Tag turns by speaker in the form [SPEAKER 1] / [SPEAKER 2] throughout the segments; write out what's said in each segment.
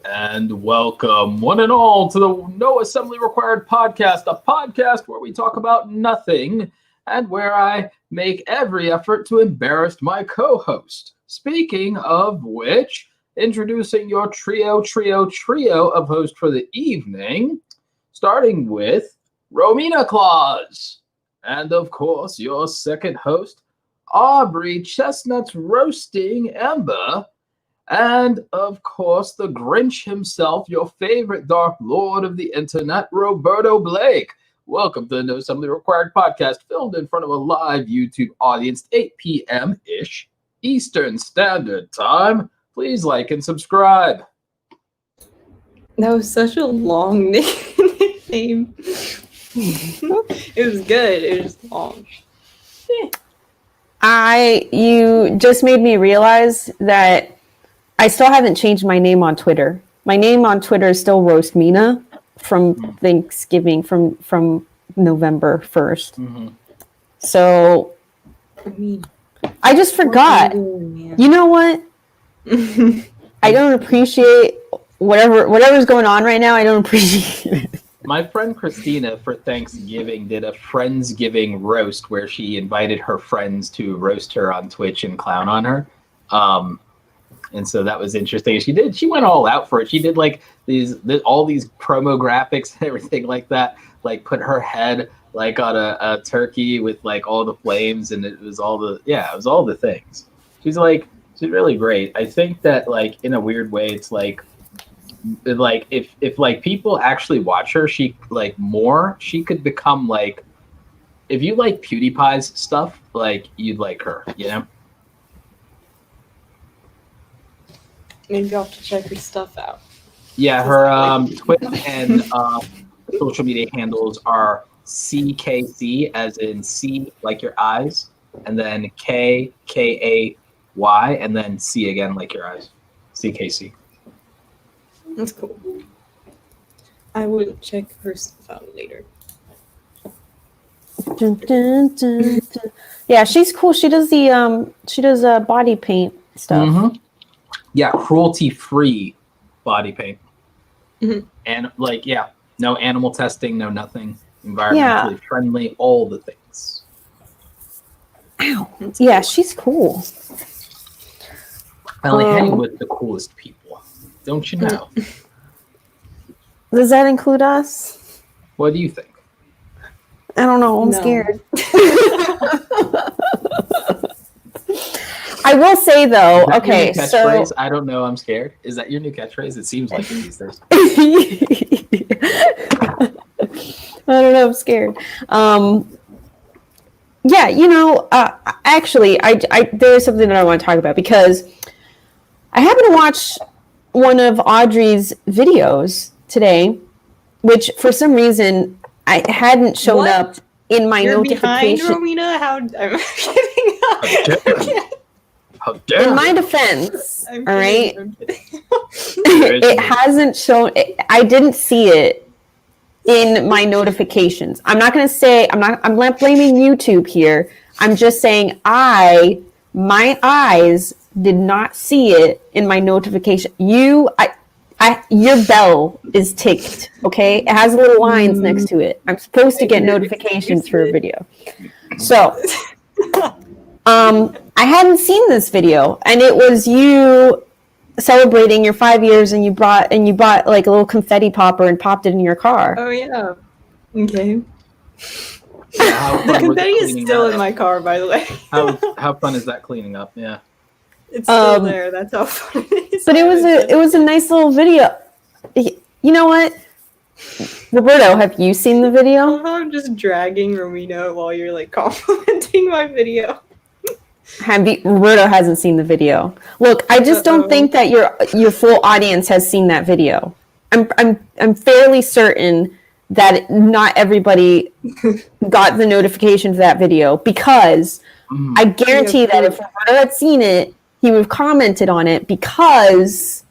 [SPEAKER 1] And welcome, one and all, to the No Assembly Required podcast, a podcast where we talk about nothing and where I make every effort to embarrass my co-host. Speaking of which, introducing your trio of hosts for the evening, starting with Romina Claus. And of course, your second host, Aubrey Chestnuts Roasting Ember. And, of course, the Grinch himself, your favorite Dark Lord of the Internet, Roberto Blake. Welcome to the No Assembly Required podcast, filmed in front of a live YouTube audience, 8 p.m.-ish Eastern Standard Time. Please like and subscribe.
[SPEAKER 2] That was such a long nickname. It was good. It was long.
[SPEAKER 3] You just made me realize that I still haven't changed my name on Twitter. My name on Twitter is still RedRomina from Thanksgiving, from November 1st. Mm-hmm. So I just forgot. You know what? I don't appreciate whatever's going on right now. I don't appreciate it.
[SPEAKER 1] My friend Christina for Thanksgiving did a Friendsgiving roast where she invited her friends to roast her on Twitch and clown on her. And so that was interesting. She went all out for it. She did like all these promo graphics and everything like that. Like put her head like on a turkey with like all the flames, and it was all the things. She's really great. I think that like in a weird way, it's like if like people actually watch her, she could become like, if you like PewDiePie's stuff, like you'd like her, you know?
[SPEAKER 2] Maybe I'll have to check her stuff out.
[SPEAKER 1] Yeah, her Twitter and social media handles are CKC, as in C like your eyes, and then KKAY, and then C again like your eyes. CKC.
[SPEAKER 2] That's cool. I will check her stuff out later.
[SPEAKER 3] Dun, dun, dun, dun. Yeah, she's cool. She does the body paint stuff.
[SPEAKER 1] Mm-hmm. Yeah, cruelty-free body paint. Mm-hmm. And no animal testing, no nothing. Environmentally friendly, all the things.
[SPEAKER 3] Ow. Yeah, she's cool.
[SPEAKER 1] I only hang with the coolest people. Don't you know?
[SPEAKER 3] Does that include us?
[SPEAKER 1] What do you think?
[SPEAKER 3] I don't know. I'm scared. I will say though, okay, so
[SPEAKER 1] I don't know, I'm scared. Is that your new catchphrase? It seems like it these days.
[SPEAKER 3] I don't know, I'm scared. Actually, I there's something that I want to talk about, because I happened to watch one of Audrey's videos today, which for some reason I hadn't shown up in my notification.
[SPEAKER 2] Romina? How I'm kidding.
[SPEAKER 1] How dare
[SPEAKER 3] in my defense, all right, it hasn't shown. I didn't see it in my notifications. I'm not going to say I'm not blaming YouTube here. I'm just saying my eyes did not see it in my notification. Your bell is ticked, okay? It has little lines next to it. I'm supposed to get notifications for a video. So, I hadn't seen this video, and it was you celebrating your 5 years, and you bought like a little confetti popper and popped it in your car.
[SPEAKER 2] Oh yeah. Okay.
[SPEAKER 1] Yeah,
[SPEAKER 2] the confetti is still in my car, by the way.
[SPEAKER 1] How fun is that cleaning up? Yeah.
[SPEAKER 2] It's still there. That's how fun it is.
[SPEAKER 3] But it was a nice little video. You know what? Roberto, have you seen the video?
[SPEAKER 2] I'm just dragging Romina while you're like complimenting my video.
[SPEAKER 3] Roberto hasn't seen the video. Look, I just don't think that your full audience has seen that video. I'm fairly certain that not everybody got the notification for that video, because I guarantee that if Roberto had seen it, he would have commented on it, because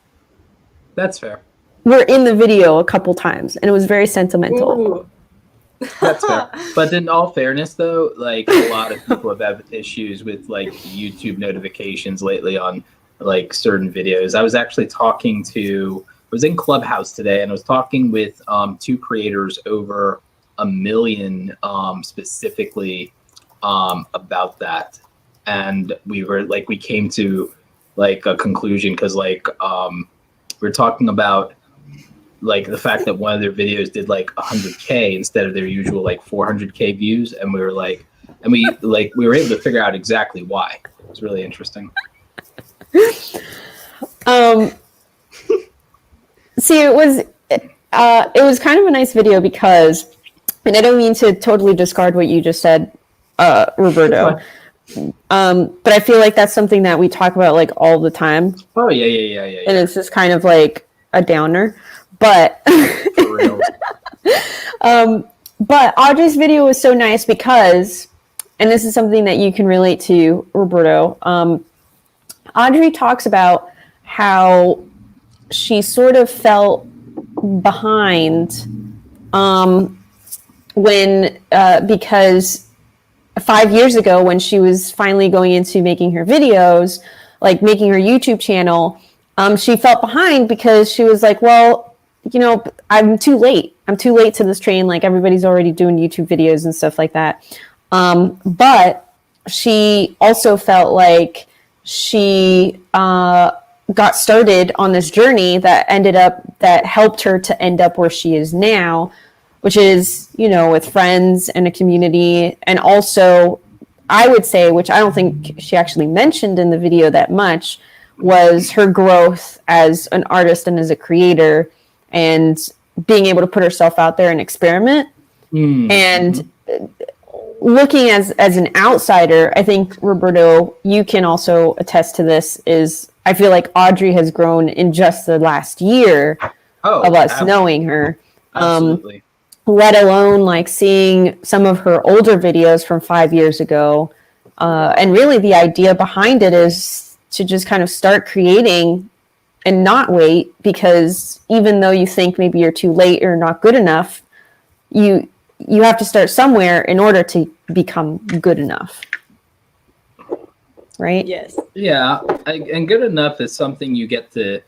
[SPEAKER 1] that's fair.
[SPEAKER 3] We're in the video a couple times, and it was very sentimental.
[SPEAKER 2] Ooh.
[SPEAKER 1] That's fair. But in all fairness, though, like a lot of people have had issues with like YouTube notifications lately on like certain videos. I was actually talking to was in Clubhouse today, and I was talking with two creators over 1 million specifically about that, and we came to like a conclusion because we're talking about like the fact that one of their videos did like 100K instead of their usual like 400K views, and we were we were able to figure out exactly why. It was really interesting.
[SPEAKER 3] See, it was kind of a nice video because, and I don't mean to totally discard what you just said, Roberto, but I feel like that's something that we talk about like all the time.
[SPEAKER 1] Oh yeah.
[SPEAKER 3] And it's just kind of like a downer, but
[SPEAKER 1] For real.
[SPEAKER 3] But Audrey's video was so nice because, and this is something that you can relate to, Roberto. Audrey talks about how she sort of felt behind when because 5 years ago when she was finally going into making her videos, like making her YouTube channel, she felt behind because she was like, well, you know, I'm too late to this train. Like everybody's already doing YouTube videos and stuff like that. But she also felt like she got started on this journey that helped her to end up where she is now, which is, you know, with friends and a community. And also, I would say, which I don't think she actually mentioned in the video that much, was her growth as an artist and as a creator and being able to put herself out there and experiment. And looking as an outsider, I think, Roberto, you can also attest to this, is I feel like Audrey has grown in just the last year of us knowing her.
[SPEAKER 1] Absolutely.
[SPEAKER 3] Let alone like seeing some of her older videos from 5 years ago. And really the idea behind it is to just kind of start creating and not wait, because even though you think maybe you're too late or not good enough, you have to start somewhere in order to become good enough. Right?
[SPEAKER 2] Yes.
[SPEAKER 1] Yeah, and good enough is something you get to.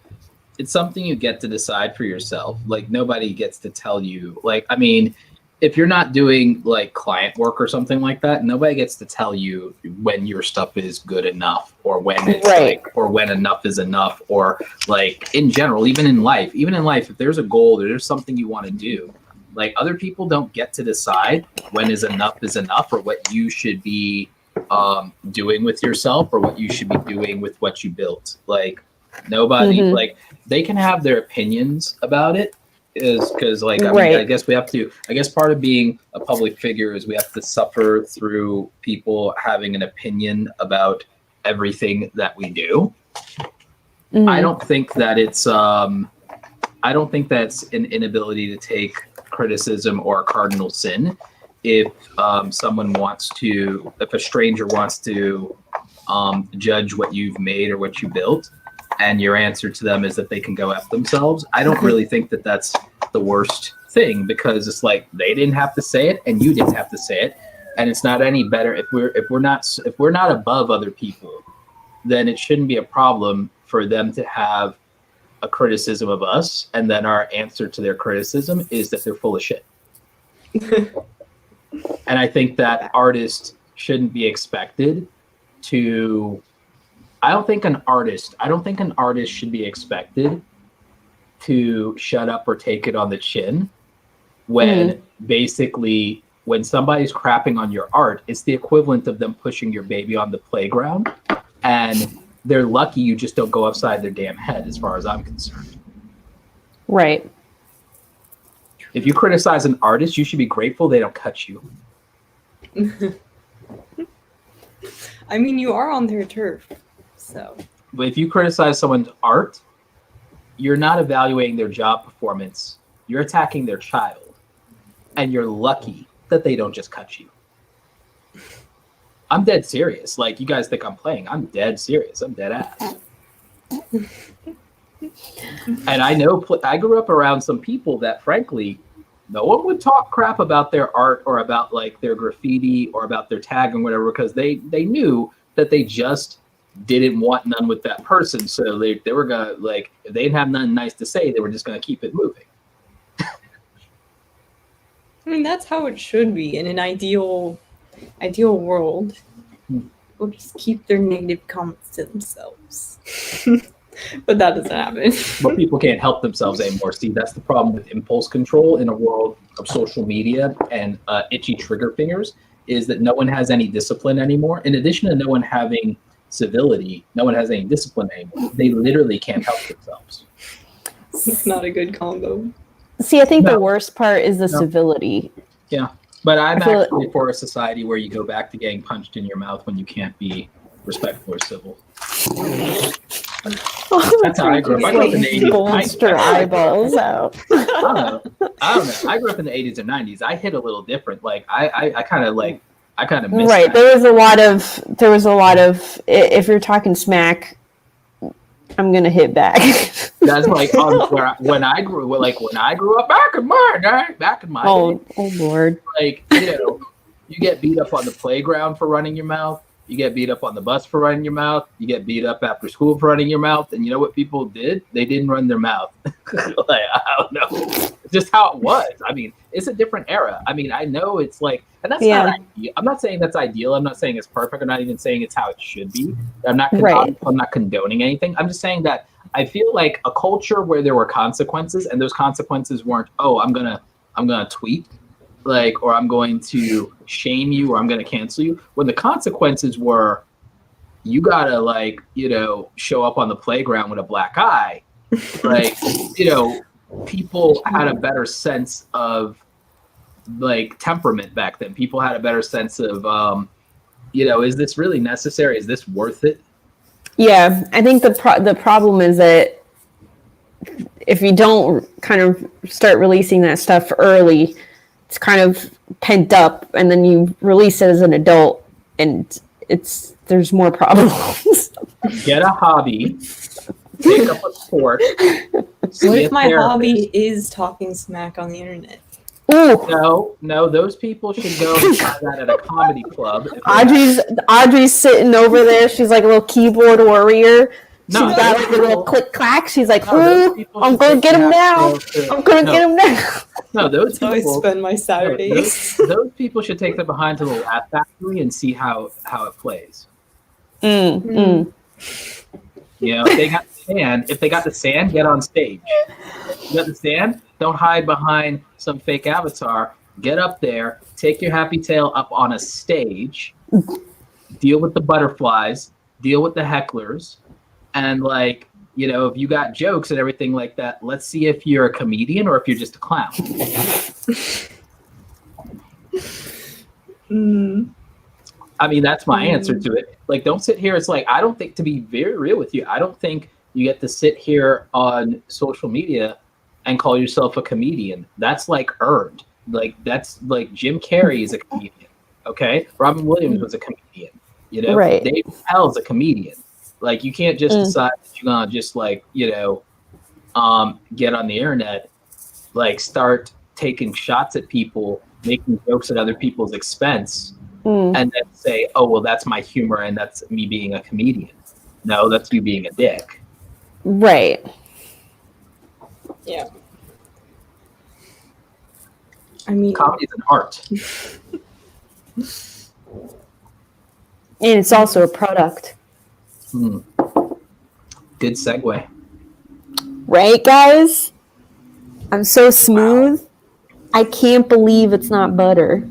[SPEAKER 1] It's something you get to decide for yourself. Like nobody gets to tell you. Like, I mean, if you're not doing like client work or something like that, nobody gets to tell you when your stuff is good enough, or when it's or when enough is enough, or like in general, even in life, if there's a goal, or there's something you want to do, like other people don't get to decide when is enough, or what you should be doing with yourself, or what you should be doing with what you built. Like nobody, like they can have their opinions about it, is because like I mean, I guess part of being a public figure is we have to suffer through people having an opinion about everything that we do. I don't think that it's I don't think that's an inability to take criticism or a cardinal sin. If someone wants to, if a stranger wants to judge what you've made or what you built, and your answer to them is that they can go F themselves, I don't really think that that's the worst thing, because it's like they didn't have to say it and you didn't have to say it, and it's not any better if we're not above other people, then it shouldn't be a problem for them to have a criticism of us, and then our answer to their criticism is that they're full of shit. And I think that artists shouldn't be expected to. I don't think an artist should be expected to shut up or take it on the chin when basically when somebody's crapping on your art, it's the equivalent of them pushing your baby on the playground, and they're lucky you just don't go upside their damn head, as far as I'm concerned.
[SPEAKER 3] Right.
[SPEAKER 1] If you criticize an artist, you should be grateful they don't cut you.
[SPEAKER 2] I mean, you are on their turf, so.
[SPEAKER 1] But if you criticize someone's art, you're not evaluating their job performance. You're attacking their child. And you're lucky that they don't just cut you. I'm dead serious. Like, you guys think I'm playing. I'm dead serious. I'm dead ass. And I know, I grew up around some people that, frankly, no one would talk crap about their art or about like their graffiti or about their tag and whatever, because they knew that they just didn't want none with that person, so they were gonna, like, if they didn't have nothing nice to say, they were just gonna keep it moving.
[SPEAKER 2] I mean, that's how it should be in an ideal world. People just keep their negative comments to themselves. But that doesn't happen.
[SPEAKER 1] But people can't help themselves anymore. See, that's the problem with impulse control in a world of social media and itchy trigger fingers, is that no one has any discipline anymore. In addition to no one having civility, no one has any discipline anymore. They literally can't help themselves.
[SPEAKER 2] It's not a good combo.
[SPEAKER 3] See, I think the worst part is the civility.
[SPEAKER 1] Yeah, but I'm actually for a society where you go back to getting punched in your mouth when you can't be respectful or civil. That's how I grew up. I grew up in the 80s.
[SPEAKER 3] Bolster eyeballs out.
[SPEAKER 1] I don't know. I grew up in the 80s and 90s. I hit a little different. Like I kind of missed
[SPEAKER 3] right.
[SPEAKER 1] That.
[SPEAKER 3] There was a lot of if you're talking smack, I'm gonna hit back.
[SPEAKER 1] That's like when I grew up back in my day.
[SPEAKER 3] Oh Lord!
[SPEAKER 1] Like, you get beat up on the playground for running your mouth. You get beat up on the bus for running your mouth. You get beat up after school for running your mouth. And you know what people did? They didn't run their mouth. Like, I don't know. It's just how it was. I mean, it's a different era. I mean, I know it's like, and that's not ideal. I'm not saying that's ideal. I'm not saying it's perfect. I'm not even saying it's how it should be. I'm not condoning anything. I'm just saying that I feel like a culture where there were consequences, and those consequences weren't, oh, I'm gonna tweet, like, or I'm going to shame you, or I'm going to cancel you. When the consequences were, you gotta, like, show up on the playground with a black eye. Like, people had a better sense of, like, temperament back then. People had a better sense of, is this really necessary? Is this worth it?
[SPEAKER 3] Yeah, I think the problem is that if you don't kind of start releasing that stuff early, it's kind of pent up, and then you release it as an adult, and there's more problems.
[SPEAKER 1] Get a hobby, take up a sport.
[SPEAKER 2] What if my hobby is talking smack on the internet?
[SPEAKER 3] Ooh.
[SPEAKER 1] No, those people should go and try that at a comedy club.
[SPEAKER 3] Audrey's sitting over there. She's like a little keyboard warrior. She's got like a little click clack. She's like, "Ooh, I'm gonna get him now. I'm gonna get him now."
[SPEAKER 1] No, those people.
[SPEAKER 2] I spend my Saturdays.
[SPEAKER 1] Those people should take them behind to the Laugh Factory and see how it plays.
[SPEAKER 3] Mm.
[SPEAKER 1] If they got the sand, get on stage. You got the sand? Don't hide behind some fake avatar. Get up there. Take your happy tail up on a stage. Deal with the butterflies. Deal with the hecklers. And, like, if you got jokes and everything like that, let's see if you're a comedian or if you're just a clown. I mean, that's my answer to it. Like, don't sit here. It's like, I don't think, to be very real with you, I don't think you get to sit here on social media and call yourself a comedian. That's, like, earned. Like, that's, like, Jim Carrey is a comedian, okay? Robin Williams was a comedian,
[SPEAKER 3] Right.
[SPEAKER 1] Dave Chappelle's a comedian. Like, you can't just decide that you're gonna just, like, get on the internet, like, start taking shots at people, making jokes at other people's expense, and then say, oh, well, that's my humor and that's me being a comedian. No, that's you being a dick.
[SPEAKER 3] Right.
[SPEAKER 2] Yeah. I mean,
[SPEAKER 1] comedy is an art.
[SPEAKER 3] And it's also a product.
[SPEAKER 1] Good segue.
[SPEAKER 3] Right, guys? I'm so smooth. Wow. I can't believe it's not butter.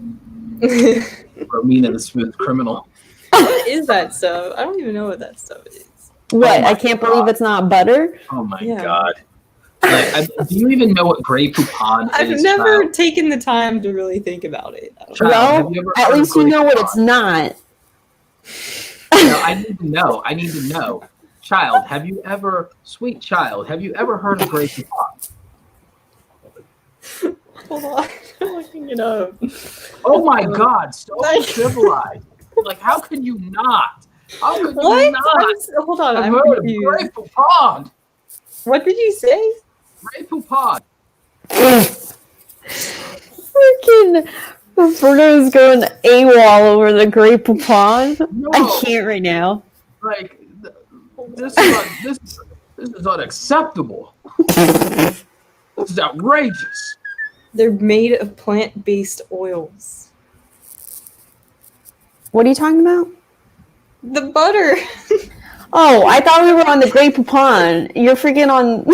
[SPEAKER 1] Romina, the smooth criminal.
[SPEAKER 2] What is that stuff? I don't even know what that stuff is.
[SPEAKER 3] What? I can't believe it's not butter?
[SPEAKER 1] Oh my God. Like, do you even know what Grey Poupon is?
[SPEAKER 2] I've never taken the time to really think about it.
[SPEAKER 3] Well, at least you know what it's not.
[SPEAKER 1] No, I need to know. Child, sweet child, have you ever heard of Grey Poupon?
[SPEAKER 2] Hold on, I'm looking it up.
[SPEAKER 1] Oh my God, so civilized. Like, how can you not? How could you not?
[SPEAKER 2] Hold on, I'm
[SPEAKER 1] heard
[SPEAKER 2] confused.
[SPEAKER 1] of Grey Poupon.
[SPEAKER 2] What did you say?
[SPEAKER 1] Grey Poupon.
[SPEAKER 3] Freaking Roberto's going AWOL over the Grey Poupon.
[SPEAKER 1] No.
[SPEAKER 3] I can't right now.
[SPEAKER 1] Like, This is unacceptable. This is outrageous.
[SPEAKER 2] They're made of plant-based oils.
[SPEAKER 3] What are you talking about?
[SPEAKER 2] The butter.
[SPEAKER 3] Oh, I thought we were on the Grey Poupon. You're freaking on.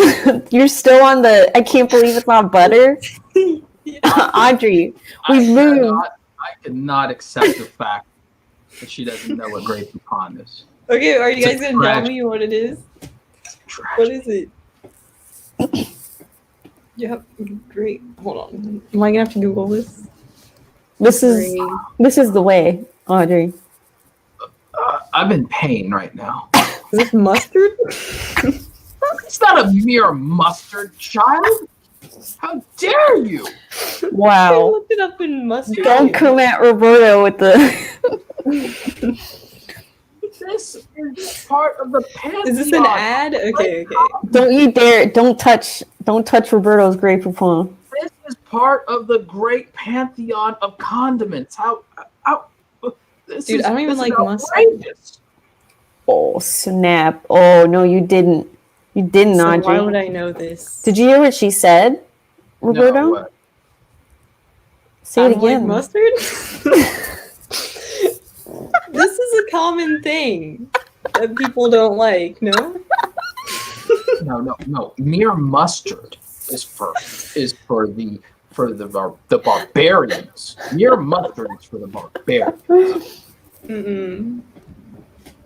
[SPEAKER 3] You're still on the. I can't believe it's not butter. Audrey, we moved.
[SPEAKER 1] I cannot accept the fact that she doesn't know what Grey Poupon is.
[SPEAKER 2] Okay, are you guys gonna tell me what it is? What is it? Yep, great. Hold on. Am I gonna have to Google this?
[SPEAKER 3] This is the way, Audrey.
[SPEAKER 1] I'm in pain right now.
[SPEAKER 2] Is this mustard?
[SPEAKER 1] It's not a mere mustard, child. How dare you?
[SPEAKER 3] Wow.
[SPEAKER 2] I looked it up in mustard.
[SPEAKER 3] Don't come at Roberto with the.
[SPEAKER 1] This is part of the pantheon.
[SPEAKER 2] Is this an ad? Okay.
[SPEAKER 3] Don't you dare! Don't touch Roberto's Grey Poupon.
[SPEAKER 1] This is part of the great pantheon of condiments.
[SPEAKER 2] Dude, I don't even like mustard.
[SPEAKER 3] Oh snap! Oh no, you didn't. You didn't,
[SPEAKER 2] So
[SPEAKER 3] Audrey.
[SPEAKER 2] why would I know this?
[SPEAKER 3] Did you hear what she said, Roberto?
[SPEAKER 1] No, what?
[SPEAKER 3] Say it again.
[SPEAKER 2] Like mustard? This is a common thing that people don't like, no?
[SPEAKER 1] No. Mere mustard is for the barbarians. Mere mustard is for the barbarians.
[SPEAKER 2] Mm-mm.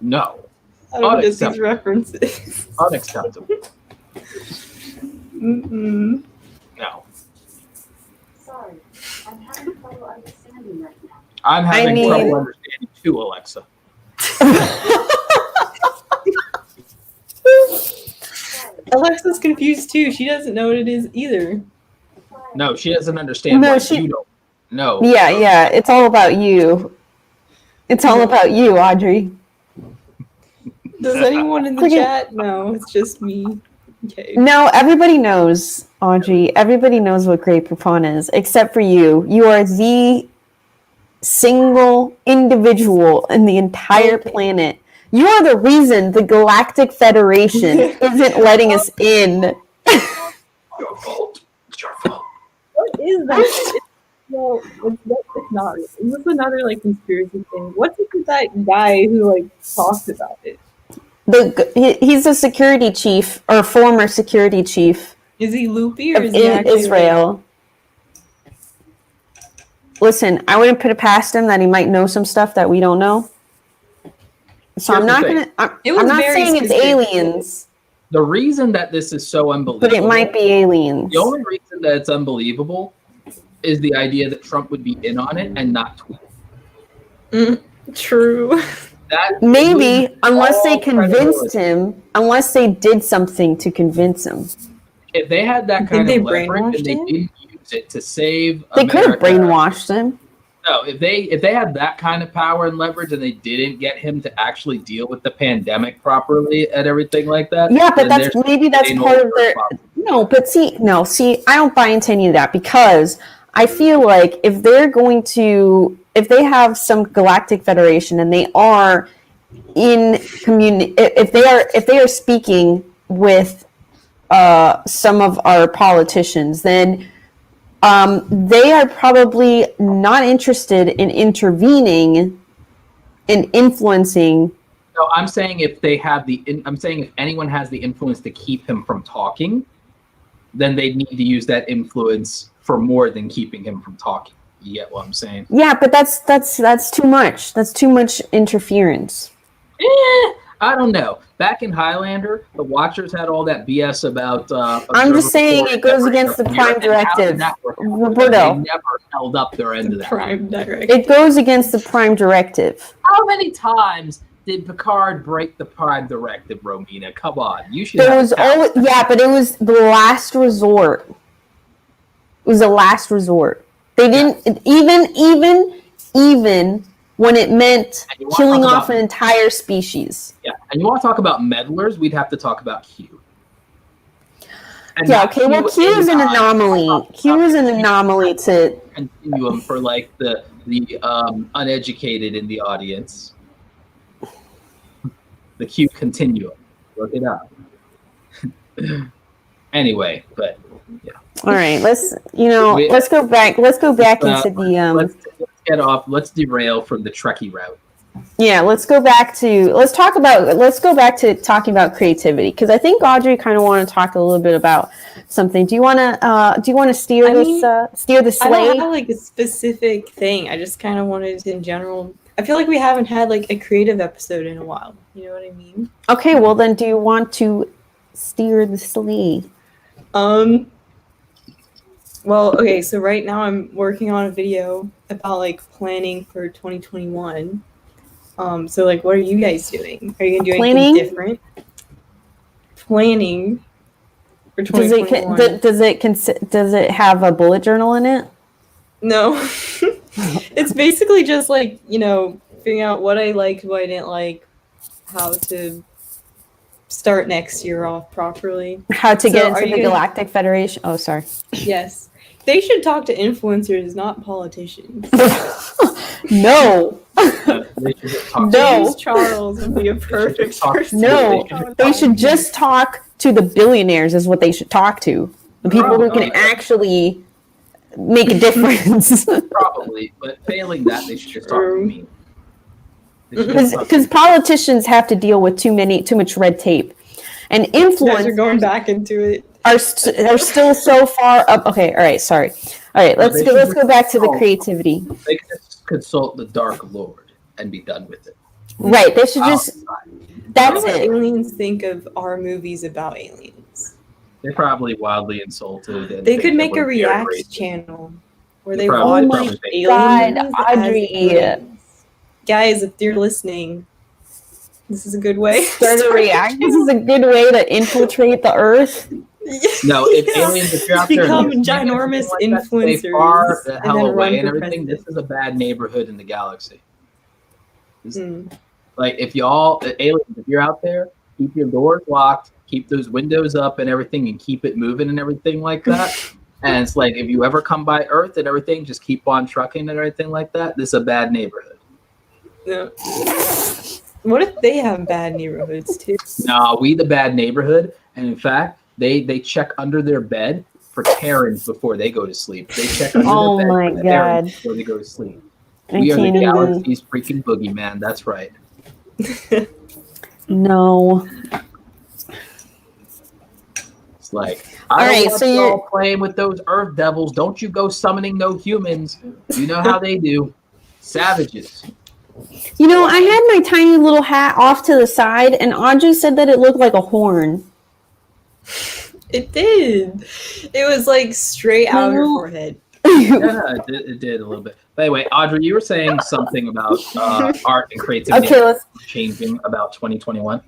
[SPEAKER 1] No.
[SPEAKER 2] I don't get these references.
[SPEAKER 1] Unacceptable.
[SPEAKER 2] Mm-mm.
[SPEAKER 1] No.
[SPEAKER 4] Sorry, I'm having trouble understanding right now.
[SPEAKER 1] I'm having trouble understanding too, Alexa.
[SPEAKER 2] Alexa's confused too. She doesn't know what it is either.
[SPEAKER 1] No, she doesn't understand you don't. No.
[SPEAKER 3] Yeah. It's all about you. It's all about you, Audrey.
[SPEAKER 2] Does anyone in the chat? No, it's just me. Okay.
[SPEAKER 3] No, everybody knows, Audrey. Everybody knows what Grey Poupon is, except for you. You are the single individual in the entire planet. You are the reason the Galactic Federation isn't letting us in.
[SPEAKER 1] Your fault. It's your fault.
[SPEAKER 2] What is that? Well, it's not. Is this another like conspiracy thing? What's it with that guy who like talks about it?
[SPEAKER 3] He's a security chief or former security chief.
[SPEAKER 2] Is he loopy or is he
[SPEAKER 3] in Israel? Listen, I wouldn't put it past him that he might know some stuff that we don't know. So I'm not saying it's aliens.
[SPEAKER 1] The reason that this is so unbelievable,
[SPEAKER 3] but it might be aliens.
[SPEAKER 1] The only reason that it's unbelievable is the idea that Trump would be in on it and not tweet.
[SPEAKER 2] True.
[SPEAKER 1] That
[SPEAKER 3] maybe, unless they convinced him, unless they did something to convince him.
[SPEAKER 1] If they had that kind of leverage and they didn't use it to save
[SPEAKER 3] They could have brainwashed him.
[SPEAKER 1] No, if they had that kind of power and leverage and they didn't get him to actually deal with the pandemic properly and everything like that.
[SPEAKER 3] Yeah, but that's part of their see, I don't buy into any of that because I feel like if they have some galactic federation and they are in community, if they are speaking with some of our politicians, then they are probably not interested in intervening and influencing.
[SPEAKER 1] No, I'm saying if anyone has the influence to keep him from talking, then they need to use that influence for more than keeping him from talking. You get what I'm saying?
[SPEAKER 3] Yeah, but that's too much. That's too much interference.
[SPEAKER 1] I don't know. Back in Highlander, the Watchers had all that BS about.
[SPEAKER 3] I'm just saying it goes against the Prime Directive. Roberto,
[SPEAKER 1] they never held up their end of that.
[SPEAKER 2] Prime Directive.
[SPEAKER 3] It goes against the Prime Directive.
[SPEAKER 1] How many times did Picard break the Prime Directive, Romina? Come on, you should.
[SPEAKER 3] But it was the last resort. It was the last resort. They didn't even when it meant killing off an entire species.
[SPEAKER 1] Yeah, and you want to talk about meddlers? We'd have to talk about Q. And
[SPEAKER 3] yeah, okay, well, Q is an anomaly. Q is an anomaly to...
[SPEAKER 1] Continuum for, like, the uneducated in the audience. The Q continuum. Look it up. Anyway, but yeah.
[SPEAKER 3] All right, let's go back. Let's go back into the.
[SPEAKER 1] Let's get off. Let's derail from the Trekkie route.
[SPEAKER 3] Yeah, let's go back to talking about creativity, because I think Audrey kind of want to talk a little bit about something. Do you want to steer the sleigh?
[SPEAKER 2] I don't have like a specific thing. I just kind of wanted in general. I feel like we haven't had like a creative episode in a while. You know what I mean?
[SPEAKER 3] Okay, well then, do you want to steer the sleigh?
[SPEAKER 2] Well, okay, so right now I'm working on a video about like planning for 2021. So like, what are you guys doing? Are you gonna do anything different? Planning for 2021.
[SPEAKER 3] Does it have a bullet journal in it?
[SPEAKER 2] No. It's basically just like, figuring out what I liked, what I didn't like, how to start next year off properly.
[SPEAKER 3] How to get into the Galactic Federation. Oh, sorry.
[SPEAKER 2] Yes. They should talk to influencers, not politicians.
[SPEAKER 3] No.
[SPEAKER 2] No. Charles would be a perfect person.
[SPEAKER 3] No. They should just talk to the billionaires is what they should talk to. The people who can actually make a difference.
[SPEAKER 1] Probably, but failing that, they should just talk to me.
[SPEAKER 3] Because politicians have to deal with too much red tape, and influencers
[SPEAKER 2] are going back into it.
[SPEAKER 3] Are still so far up. Okay, all right, sorry. All right, let's go back to the creativity.
[SPEAKER 1] They can just consult the Dark Lord and be done with it.
[SPEAKER 3] Right, they should just. That's
[SPEAKER 2] what
[SPEAKER 3] it.
[SPEAKER 2] Aliens think of our movies about aliens.
[SPEAKER 1] They're probably wildly insulted. And
[SPEAKER 2] they could make a React channel where they
[SPEAKER 3] watch
[SPEAKER 2] aliens.
[SPEAKER 3] Audrey.
[SPEAKER 2] Guys, if you're listening, this is a good way.
[SPEAKER 3] Start a React. This is a good way to infiltrate the Earth.
[SPEAKER 1] No, if aliens, if you're out there,
[SPEAKER 2] become ginormous influencers,
[SPEAKER 1] far the hell away and everything. This is a bad neighborhood in the galaxy. Like if aliens, if you're out there, keep your doors locked, keep those windows up and everything, and keep it moving and everything like that. And it's like if you ever come by Earth and everything, just keep on trucking and everything like that. This is a bad neighborhood.
[SPEAKER 2] Yeah. What if they have bad neighborhoods too?
[SPEAKER 1] No, we the bad neighborhood, and in fact, they check under their bed for Karens before they go to sleep. They check under their bed for Karens before they go to sleep. We are the galaxy's freaking boogeyman. That's right.
[SPEAKER 3] No.
[SPEAKER 1] It's like, I don't want you all playing with those Earth devils. Don't you go summoning no humans. You know how they do. Savages.
[SPEAKER 3] I had my tiny little hat off to the side, and Audrey said that it looked like a horn.
[SPEAKER 2] It did. It was like straight out of her forehead.
[SPEAKER 1] Yeah, it did a little bit. But anyway, Audrey, you were saying something about art and creativity changing about 2021.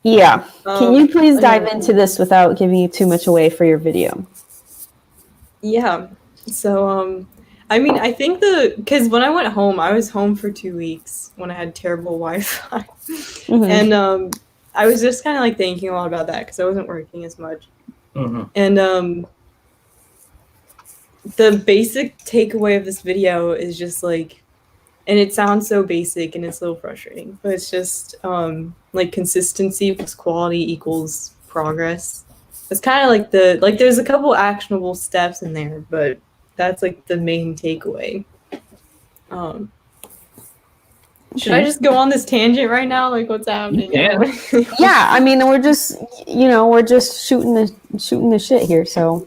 [SPEAKER 3] Yeah. Can you please dive into this without giving you too much away for your video?
[SPEAKER 2] Yeah. So, I think because when I went home, I was home for 2 weeks when I had terrible Wi-Fi. Mm-hmm. And I was just kind of like thinking a lot about that because I wasn't working as much. Mm-hmm. And the basic takeaway of this video is just like, and it sounds so basic and it's a little frustrating, but it's just like consistency plus quality equals progress. It's kind of like there's a couple actionable steps in there, but that's like the main takeaway. Should I just go on this tangent right now? Like what's happening?
[SPEAKER 1] Yeah.
[SPEAKER 3] Yeah, we're just shooting the shit here, so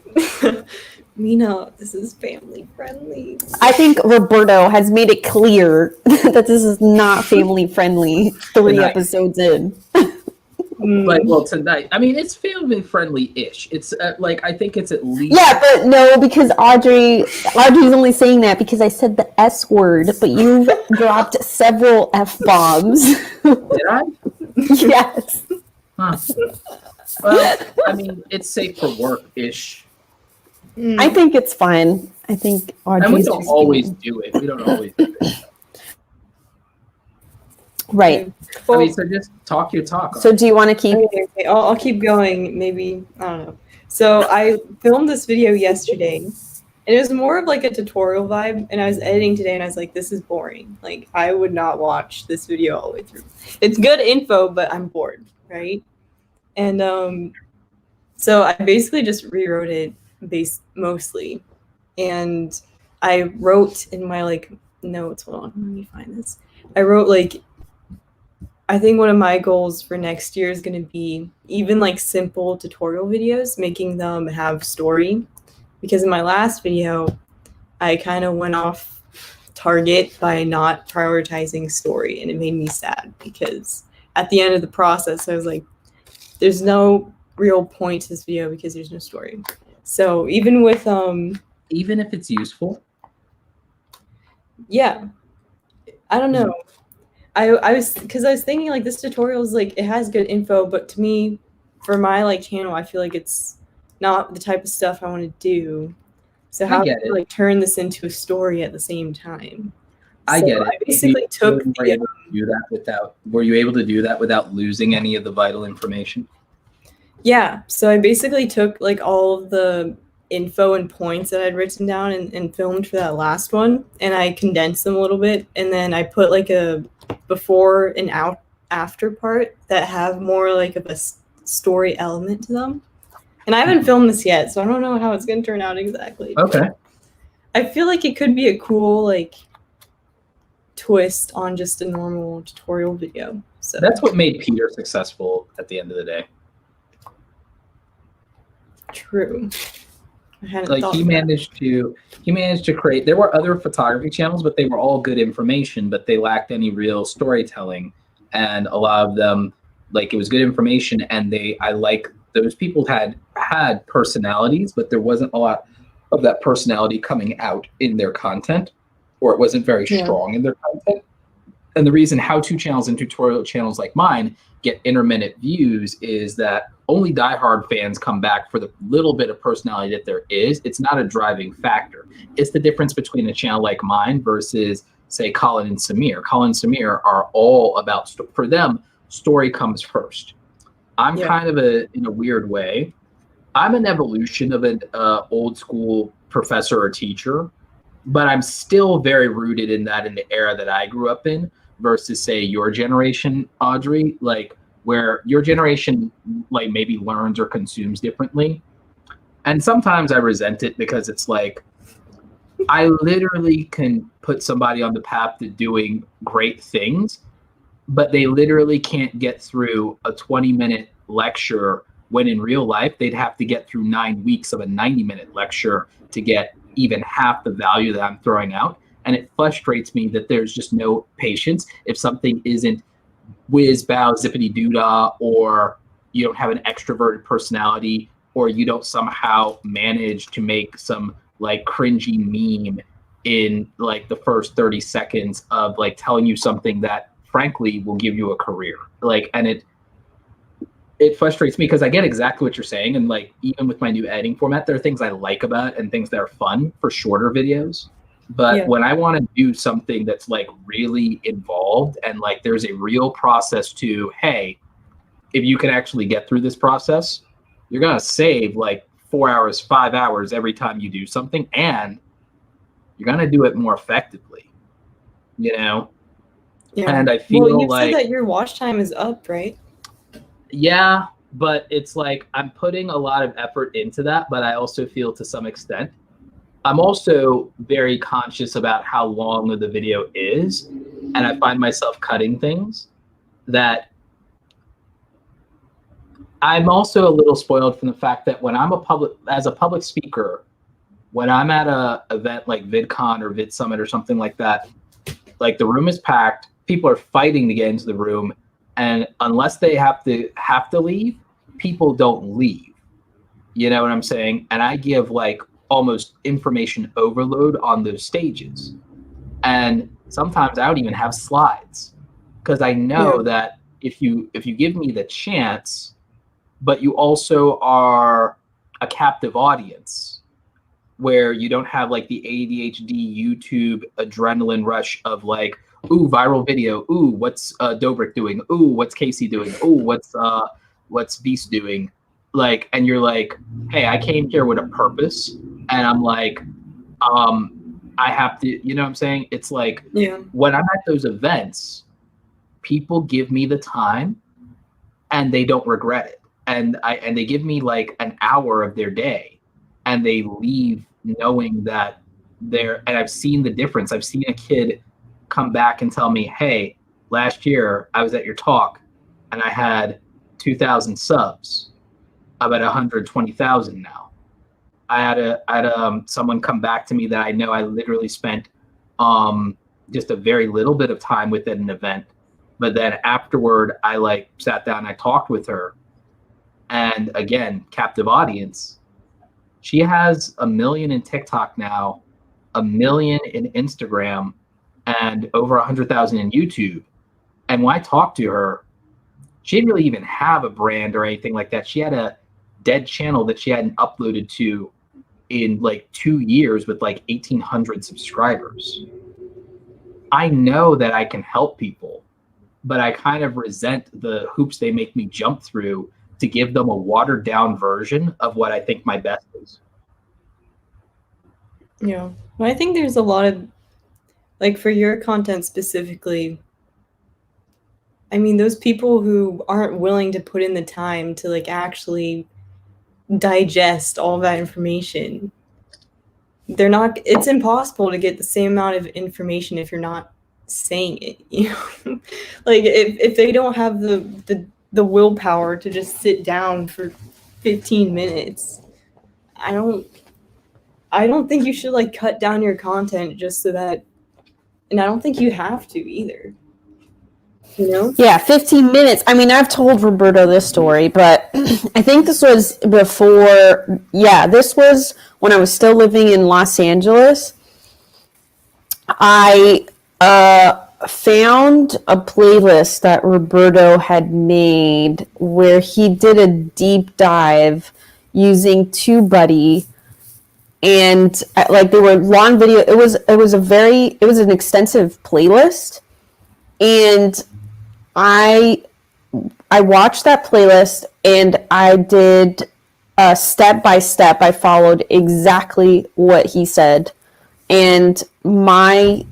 [SPEAKER 2] Mina, this is family friendly.
[SPEAKER 3] I think Roberto has made it clear that this is not family friendly 3 episodes in.
[SPEAKER 1] But tonight, it's family friendly-ish. It's I think it's at least.
[SPEAKER 3] Yeah, but no, because Audrey's only saying that because I said the S word, but you've dropped several F-bombs.
[SPEAKER 1] Did I?
[SPEAKER 3] Yes.
[SPEAKER 1] Huh. Well, it's safe for work-ish.
[SPEAKER 3] I think it's fine. I think Audrey's.
[SPEAKER 1] And we don't always do it.
[SPEAKER 3] Right.
[SPEAKER 2] Well,
[SPEAKER 1] so just talk your talk.
[SPEAKER 3] So do you want to keep?
[SPEAKER 2] Okay, I'll keep going. Maybe I don't know. So I filmed this video yesterday, and it was more of like a tutorial vibe. And I was editing today, and I was like, "This is boring. Like I would not watch this video all the way through. It's good info, but I'm bored, right?" And so I basically just rewrote it mostly. And I wrote in my like notes, hold on, let me find this. I wrote like, I think one of my goals for next year is going to be even like simple tutorial videos, making them have story. Because in my last video, I kind of went off target by not prioritizing story, and it made me sad because at the end of the process, I was like, there's no real point to this video because there's no story. So even with
[SPEAKER 1] even if it's useful,
[SPEAKER 2] yeah, I don't know. I was thinking like this tutorial is like, it has good info, but to me, for my like channel, I feel like it's not the type of stuff I want to do. So how do I like turn this into a story at the same time?
[SPEAKER 1] I get it.
[SPEAKER 2] I basically took
[SPEAKER 1] were you able to do that without losing any of the vital information?
[SPEAKER 2] Yeah. So I basically took like all of the info and points that I'd written down and filmed for that last one, and I condensed them a little bit, and then I put like a before and after part that have more like of a story element to them. And I haven't filmed this yet, so I don't know how it's going to turn out exactly.
[SPEAKER 1] Okay.
[SPEAKER 2] I feel like it could be a cool like twist on just a normal tutorial video. So
[SPEAKER 1] that's what made Peter successful at the end of the day.
[SPEAKER 2] True. I hadn't
[SPEAKER 1] like
[SPEAKER 2] thought
[SPEAKER 1] he managed to create, there were other photography channels, but they were all good information, but they lacked any real storytelling. And a lot of them, like, it was good information, and I like those people had personalities, but there wasn't a lot of that personality coming out in their content, or it wasn't very strong in their content. And the reason how-to channels and tutorial channels like mine get intermittent views is that only diehard fans come back for the little bit of personality that there is. It's not a driving factor. It's the difference between a channel like mine versus, say, Colin and Samir. Colin and Samir are all about, for them, story comes first. I'm kind of in a weird way, I'm an evolution of an old school professor or teacher, but I'm still very rooted in the era that I grew up in versus, say, your generation, Audrey, like where your generation like maybe learns or consumes differently. And sometimes I resent it because it's like, I literally can put somebody on the path to doing great things, but they literally can't get through a 20-minute lecture when in real life they'd have to get through 9 weeks of a 90-minute lecture to get even half the value that I'm throwing out. And it frustrates me that there's just no patience if something isn't whiz bow zippity doodah, or you don't have an extroverted personality, or you don't somehow manage to make some like cringy meme in like the first 30 seconds of like telling you something that frankly will give you a career. Like, and it frustrates me because I get exactly what you're saying. And like, even with my new editing format, there are things I like about it and things that are fun for shorter videos. But when I want to do something that's like really involved and like there's a real process to, hey, if you can actually get through this process, you're going to save like 4 hours, 5 hours every time you do something, and you're going to do it more effectively, you know?
[SPEAKER 2] Yeah.
[SPEAKER 1] And I feel
[SPEAKER 2] you
[SPEAKER 1] like,
[SPEAKER 2] said that your watch time is up, right?
[SPEAKER 1] Yeah, but it's like I'm putting a lot of effort into that, but I also feel to some extent, I'm also very conscious about how long the video is, and I find myself cutting things that I'm also a little spoiled from the fact that when I'm as a public speaker, when I'm at a event like VidCon or VidSummit or something like that, like the room is packed, people are fighting to get into the room, and unless they have to leave, people don't leave. You know what I'm saying? And I give like almost information overload on those stages. And sometimes I don't even have slides because I know that if you give me the chance, but you also are a captive audience where you don't have like the ADHD YouTube adrenaline rush of like, ooh, viral video, ooh, what's Dobrik doing, ooh, what's Casey doing, ooh, what's Beast doing, like, and you're like, hey, I came here with a purpose, and I'm like, I have to, you know what I'm saying? It's like, when I'm at those events, people give me the time and they don't regret it. and they give me like an hour of their day, and they leave knowing that and I've seen the difference. I've seen a kid come back and tell me, hey, last year I was at your talk and I had 2,000 subs. I'm at 120,000 now. I had someone come back to me that I know I literally spent just a very little bit of time with at an event, but then afterward I like sat down and I talked with her, and again, captive audience. She has 1 million in TikTok now, 1 million in Instagram, and over 100,000 in YouTube. And when I talked to her, she didn't really even have a brand or anything like that. She had a dead channel that she hadn't uploaded to in like 2 years with like 1,800 subscribers. I know that I can help people, but I kind of resent the hoops they make me jump through to give them a watered down version of what I think my best is.
[SPEAKER 2] Yeah. Well, I think there's a lot of, like, for your content specifically, I mean, those people who aren't willing to put in the time to like actually digest all that information, it's impossible to get the same amount of information if you're not saying it, you know. Like if they don't have the willpower to just sit down for 15 minutes, I don't think you should like cut down your content just so that, and I don't think you have to either. You know?
[SPEAKER 3] Yeah, 15 minutes. I mean, I've told Roberto this story, but I think this was before, this was when I was still living in Los Angeles. I found a playlist that Roberto had made where he did a deep dive using TubeBuddy, and like they were long video. It was an extensive playlist, and I watched that playlist and I did step by step. I followed exactly what he said, and my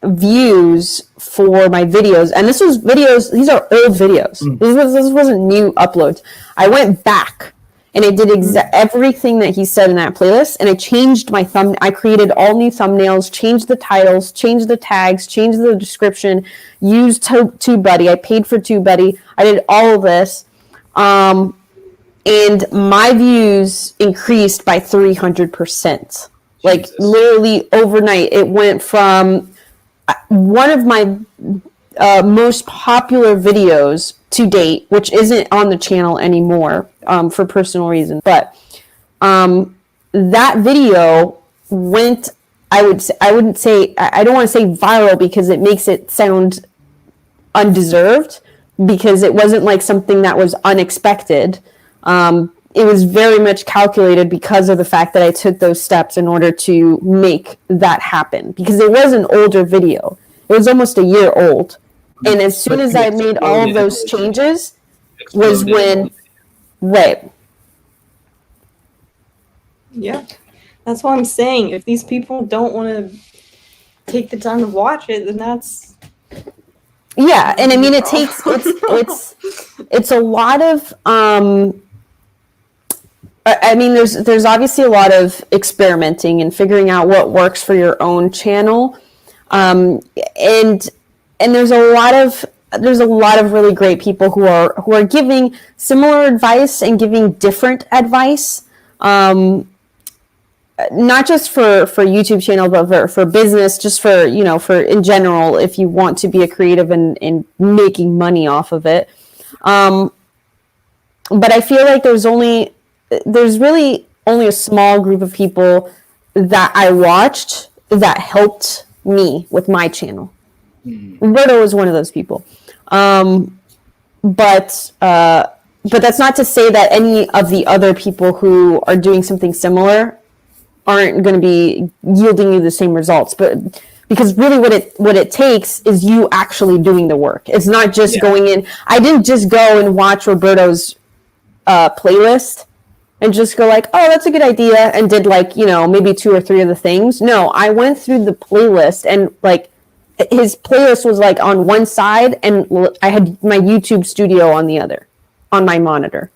[SPEAKER 3] views for my videos, and this was videos, these are old videos. This wasn't new uploads. I went back and I did everything that he said in that playlist, and I changed my I created all new thumbnails, changed the titles, changed the tags, changed the description, used TubeBuddy. I paid for TubeBuddy. I did all of this. And my views increased by 300%. Like literally overnight, it went from one of my most popular videos to date, which isn't on the channel anymore for personal reasons, but that video went, I don't want to say viral because it makes it sound undeserved, because it wasn't like something that was unexpected. It was very much calculated because of the fact that I took those steps in order to make that happen, because it was an older video. It was almost a year old. And as soon as I made all of those changes was when, right.
[SPEAKER 2] Yeah, that's what I'm saying. If these people don't want to take the time to watch it, then that's...
[SPEAKER 3] Yeah, and I mean, it takes, it's a lot of, I mean, there's obviously a lot of experimenting and figuring out what works for your own channel. And there's a lot of really great people who are giving similar advice and giving different advice, not just for YouTube channel, but for business, just for in general, if you want to be a creative and making money off of it. But I feel like there's really only a small group of people that I watched that helped me with my channel. Roberto was one of those people. But that's not to say that any of the other people who are doing something similar aren't going to be yielding you the same results. But because really what it takes is you actually doing the work. It's not just going in. I didn't just go and watch Roberto's playlist and just go like, oh, that's a good idea, and did like, maybe 2 or 3 of the things. No, I went through the playlist, and like his playlist was like on one side and I had my YouTube studio on the other, on my monitor.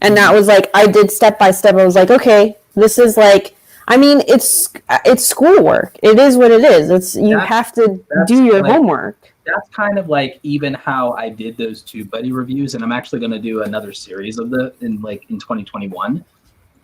[SPEAKER 3] And that was like, I did step by step. I was like, okay, this is like, I mean, it's schoolwork. It is what it is. You have to do your homework.
[SPEAKER 1] That's kind of like even how I did those 2 buddy reviews, and I'm actually going to do another series of in 2021.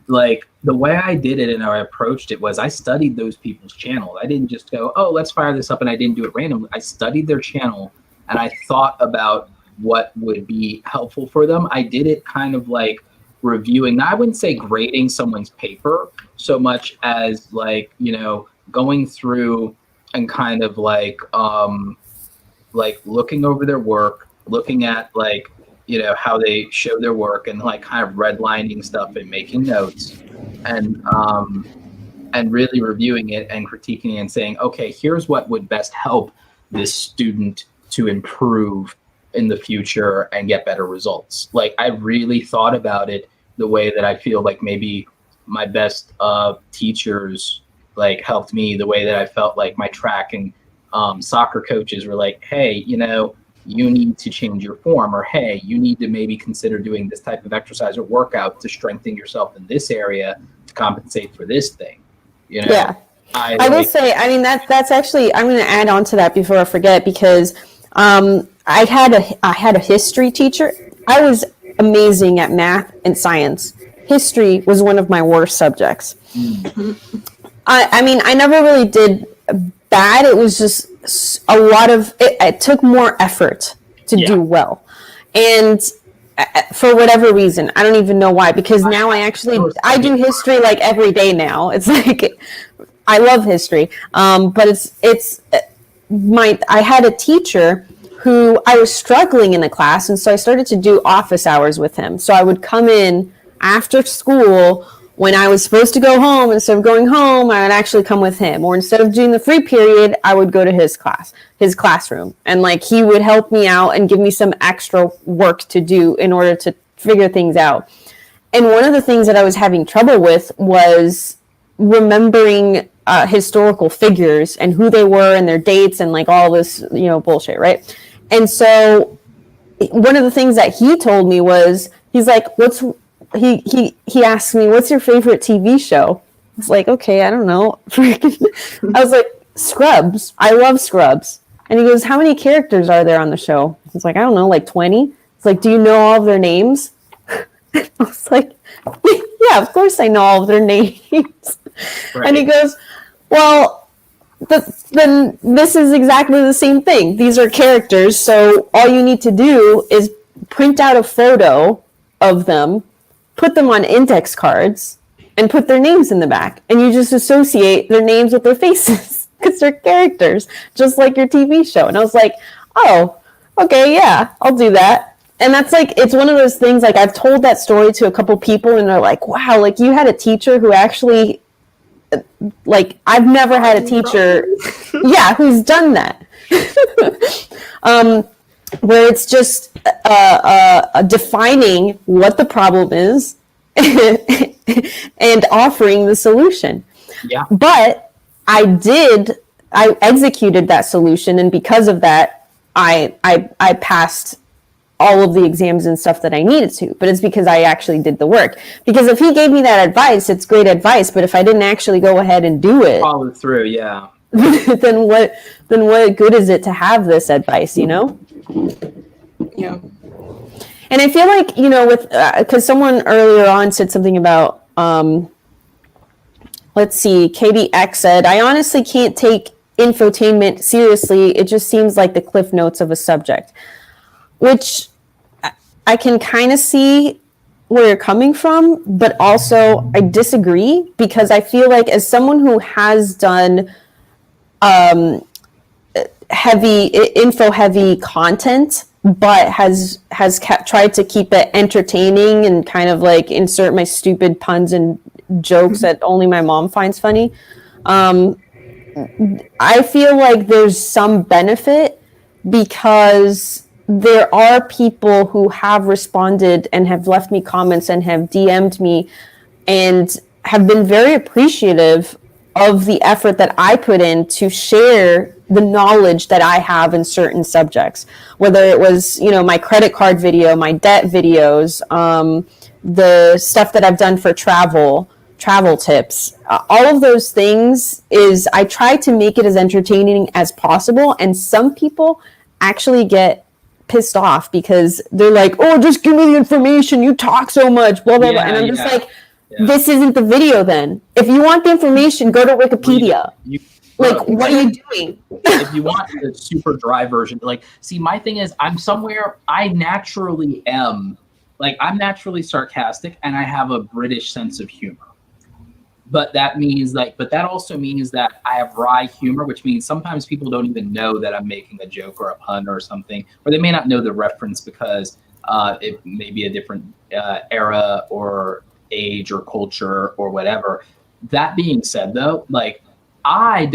[SPEAKER 1] Like the way I did it and I approached it was I studied those people's channel. I didn't just go, oh, let's fire this up, and I didn't do it randomly. I studied their channel and I thought about what would be helpful for them. I did it kind of like reviewing. Now, I wouldn't say grading someone's paper so much as like, going through and kind of like looking over their work, looking at like, how they show their work, and like kind of redlining stuff and making notes, and really reviewing it and critiquing it and saying, okay, here's what would best help this student to improve in the future and get better results. Like I really thought about it the way that I feel like maybe my best teachers like helped me, the way that I felt like my track and soccer coaches were like, hey, you need to change your form, or hey, you need to maybe consider doing this type of exercise or workout to strengthen yourself in this area to compensate for this thing.
[SPEAKER 3] Yeah. I will say, I mean, that's actually, I'm going to add on to that before I forget, because I had a history teacher. I was amazing at math and science. History was one of my worst subjects. I mean, I never really did bad. It was just a lot of it took more effort to do well, and for whatever reason, I don't even know why, because now I do history like every day now. It's like I love history, but I had a teacher who I was struggling in the class, and so I started to do office hours with him. So I would come in after school when I was supposed to go home. Instead of going home, I would actually come with him. Or instead of doing the free period, I would go to his classroom. And like he would help me out and give me some extra work to do in order to figure things out. And one of the things that I was having trouble with was remembering historical figures and who they were and their dates and like all this, bullshit, right? And so one of the things that he told me was, he's like, he asked me, what's your favorite TV show? I was like, okay, I don't know. I was like, Scrubs. I love Scrubs. And he goes, how many characters are there on the show? I was like, I don't know, like 20. It's like, do you know all of their names? I was like, yeah, of course I know all of their names. Right. And he goes, well, then this is exactly the same thing. These are characters. So all you need to do is print out a photo of them, put them on index cards, and put their names in the back. And you just associate their names with their faces because they're characters, just like your TV show. And I was like, oh, okay, yeah, I'll do that. And that's like, it's one of those things, like I've told that story to a couple people and they're like, wow, like you had a teacher who actually, like I've never had a teacher, yeah, who's done that. Where it's just defining what the problem is and offering the solution. Yeah. But I executed that solution, and because of that, I passed all of the exams and stuff that I needed to. But it's because I actually did the work. Because if he gave me that advice, it's great advice. But if I didn't actually go ahead and do it,
[SPEAKER 1] follow through, yeah.
[SPEAKER 3] then what good is it to have this advice, Yeah. And I feel like, with, because someone earlier on said something about, let's see, KBX said, I honestly can't take infotainment seriously. It just seems like the cliff notes of a subject, which I can kind of see where you're coming from, but also I disagree, because I feel like as someone who has done heavy content, but has tried to keep it entertaining and kind of like insert my stupid puns and jokes that only my mom finds funny. I feel like there's some benefit, because there are people who have responded and have left me comments and have DM'd me and have been very appreciative of the effort that I put in to share the knowledge that I have in certain subjects, whether it was, my credit card video, my debt videos, the stuff that I've done for travel tips, all of those things is I try to make it as entertaining as possible. And some people actually get pissed off because they're like, oh, just give me the information. You talk so much, blah, blah, blah. And I'm just like, this isn't the video then. If you want the information, go to Wikipedia. What are you doing?
[SPEAKER 1] If you want the super dry version, see, my thing is I naturally am, I'm naturally sarcastic and I have a British sense of humor. But that means but that also means that I have wry humor, which means sometimes people don't even know that I'm making a joke or a pun or something, or they may not know the reference because it may be a different era or age or culture or whatever. That being said, though, I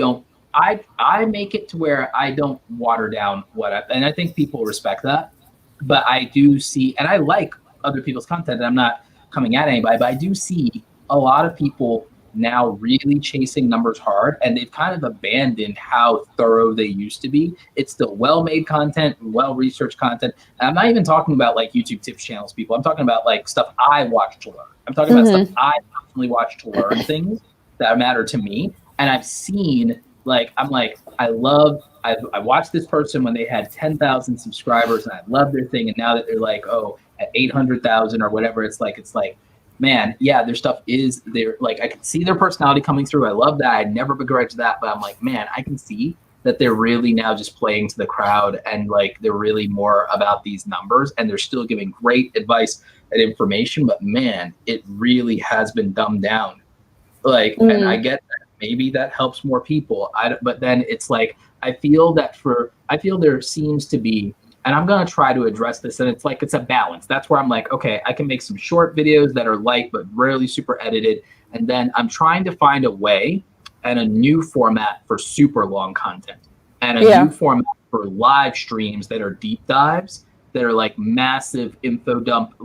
[SPEAKER 1] make it to where I don't water down and I think people respect that. But I do see, and I like other people's content, and I'm not coming at anybody, but I do see a lot of people now really chasing numbers hard, and they've kind of abandoned how thorough they used to be. It's the well-made content, well-researched content. And I'm not even talking about YouTube tips channels, people. I'm talking about stuff I watch to learn. I'm talking about stuff I personally watch to learn things that matter to me. And I've seen, I watched this person when they had 10,000 subscribers, and I love their thing. And now that they're at 800,000 or whatever, it's like, man, yeah, their stuff is there. I can see their personality coming through. I love that. I never begrudge that. But I'm like, man, I can see that they're really now just playing to the crowd, and they're really more about these numbers, and they're still giving great advice and information. But man, it really has been dumbed down. And I get that. Maybe that helps more people. But then it's I feel there seems to be, and I'm going to try to address this, and it's a balance. That's where I'm okay, I can make some short videos that are but rarely super edited. And then I'm trying to find a way and a new format for super long content, and a new format for live streams that are deep dives, that are massive info dump,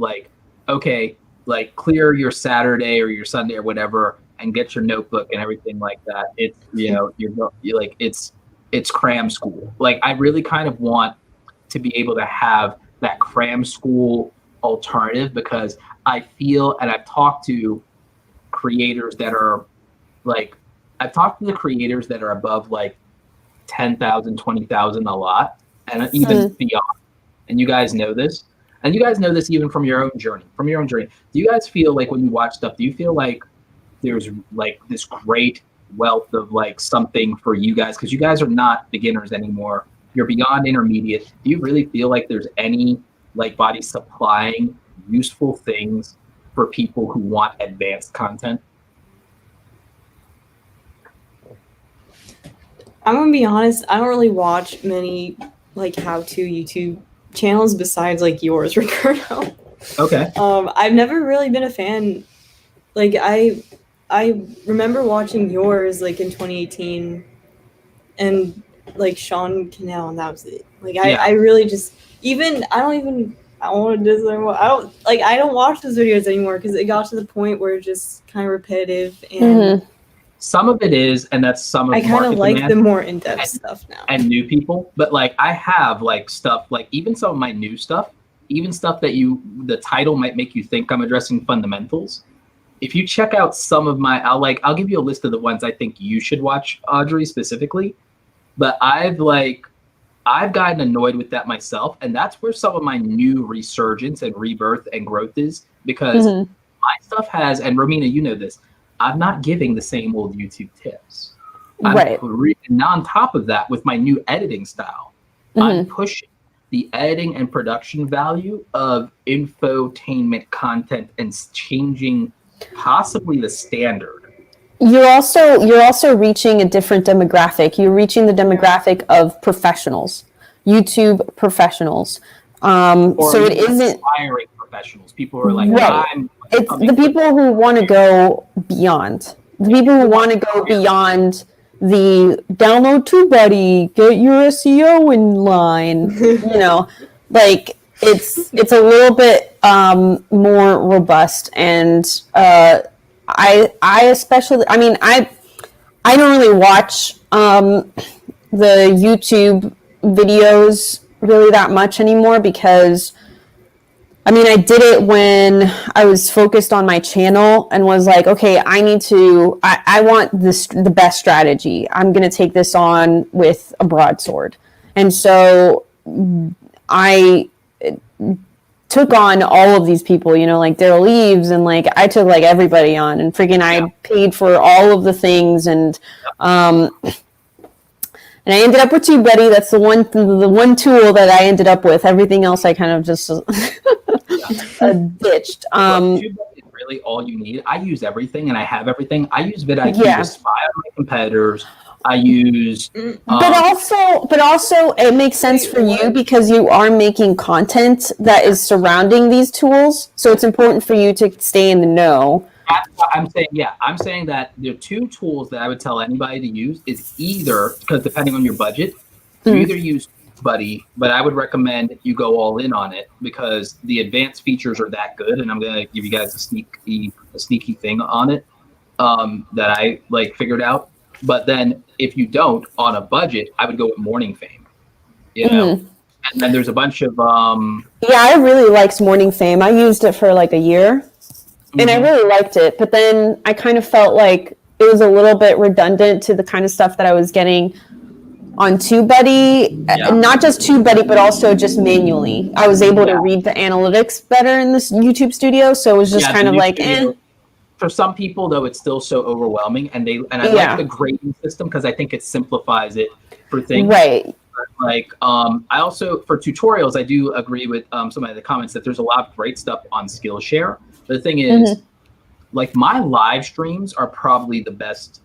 [SPEAKER 1] clear your Saturday or your Sunday or whatever, and get your notebook and everything like that. It's, you're it's cram school. I really kind of want to be able to have that cram school alternative, because I feel, and I've talked to creators that are above 10,000, 20,000 a lot, and even beyond. And you guys know this. And you guys know this even from your own journey. Do you guys feel when you watch stuff, do you feel there's this great wealth of something for you guys? Because you guys are not beginners anymore. You're beyond intermediate. Do you really feel there's any body supplying useful things for people who want advanced content?
[SPEAKER 2] I'm gonna be honest, I don't really watch many how-to YouTube channels besides yours, Ricardo.
[SPEAKER 1] Okay.
[SPEAKER 2] I've never really been a fan. I remember watching yours in 2018, and Sean Cannell, and that was it. I really just I don't watch those videos anymore, because it got to the point where it's just kind of repetitive, and
[SPEAKER 1] some of it is, and that's some of
[SPEAKER 2] I kind of like the more in-depth stuff now.
[SPEAKER 1] And new people, but I have stuff, even some of my new stuff, even stuff that the title might make you think I'm addressing fundamentals. If you check out some of my, I'll give you a list of the ones I think you should watch, Audrey, specifically. But I've gotten annoyed with that myself, and that's where some of my new resurgence and rebirth and growth is, because my stuff has, and Romina, you know this, I'm not giving the same old YouTube tips.
[SPEAKER 3] Right.
[SPEAKER 1] And on top of that, with my new editing style, I'm pushing the editing and production value of infotainment content and changing possibly the standard.
[SPEAKER 3] You're also reaching a different demographic. You're reaching the demographic of professionals, YouTube professionals. So it isn't
[SPEAKER 1] inspiring professionals. People who are
[SPEAKER 3] right. It's the people who want to go beyond. The people who want to go beyond the download TubeBuddy, get your SEO in line. It's a little bit more robust, and I especially, I don't really watch the YouTube videos really that much anymore, because I mean, I did it when I was focused on my channel and was like, okay, I want the best strategy. I'm going to take this on with a broadsword. And so I took on all of these people, like Daryl Eves, and like I took like everybody on, and freaking I paid for all of the things, and I ended up with TubeBuddy. That's the one tool that I ended up with. Everything else I kind of just ditched.
[SPEAKER 1] TubeBuddy is really all you need. I use everything, and I have everything. I use vidIQ to spy on my competitors. I use,
[SPEAKER 3] but also it makes sense for you because you are making content that is surrounding these tools. So it's important for you to stay in the know.
[SPEAKER 1] That's what I'm saying. Yeah, I'm saying that the two tools that I would tell anybody to use is either, because depending on your budget, you either use Buddy, but I would recommend you go all in on it because the advanced features are that good. And I'm gonna give you guys a sneaky thing on it that I like figured out. But then if you don't, on a budget, I would go with Morning Fame, And then there's a bunch of
[SPEAKER 3] I really liked Morning Fame. I used it for like a year, and I really liked it. But then I kind of felt like it was a little bit redundant to the kind of stuff that I was getting on TubeBuddy. Not just TubeBuddy, but also just manually. I was able to read the analytics better in this YouTube Studio, so it was just kind of like,
[SPEAKER 1] For some people, though, it's still so overwhelming, and I like the grading system because I think it simplifies it for things.
[SPEAKER 3] Right.
[SPEAKER 1] Like, I also, for tutorials, I do agree with some of the comments that there's a lot of great stuff on Skillshare. But the thing is, like, my live streams are probably the best,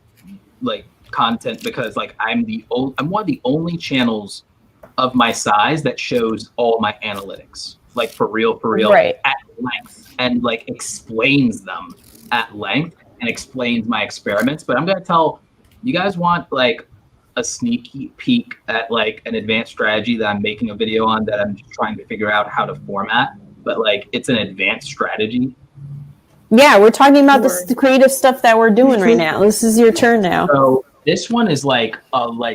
[SPEAKER 1] like, content because, like, I'm one of the only channels of my size that shows all my analytics, like, for real, at length, and, like, explains them at length and explains my experiments. But I'm going to tell you guys, want like a sneaky peek at like an advanced strategy that I'm making a video on that I'm just trying to figure out how to format, but like it's an advanced strategy.
[SPEAKER 3] Yeah, we're talking about the creative stuff that we're doing right now. This is your turn now.
[SPEAKER 1] So this one is like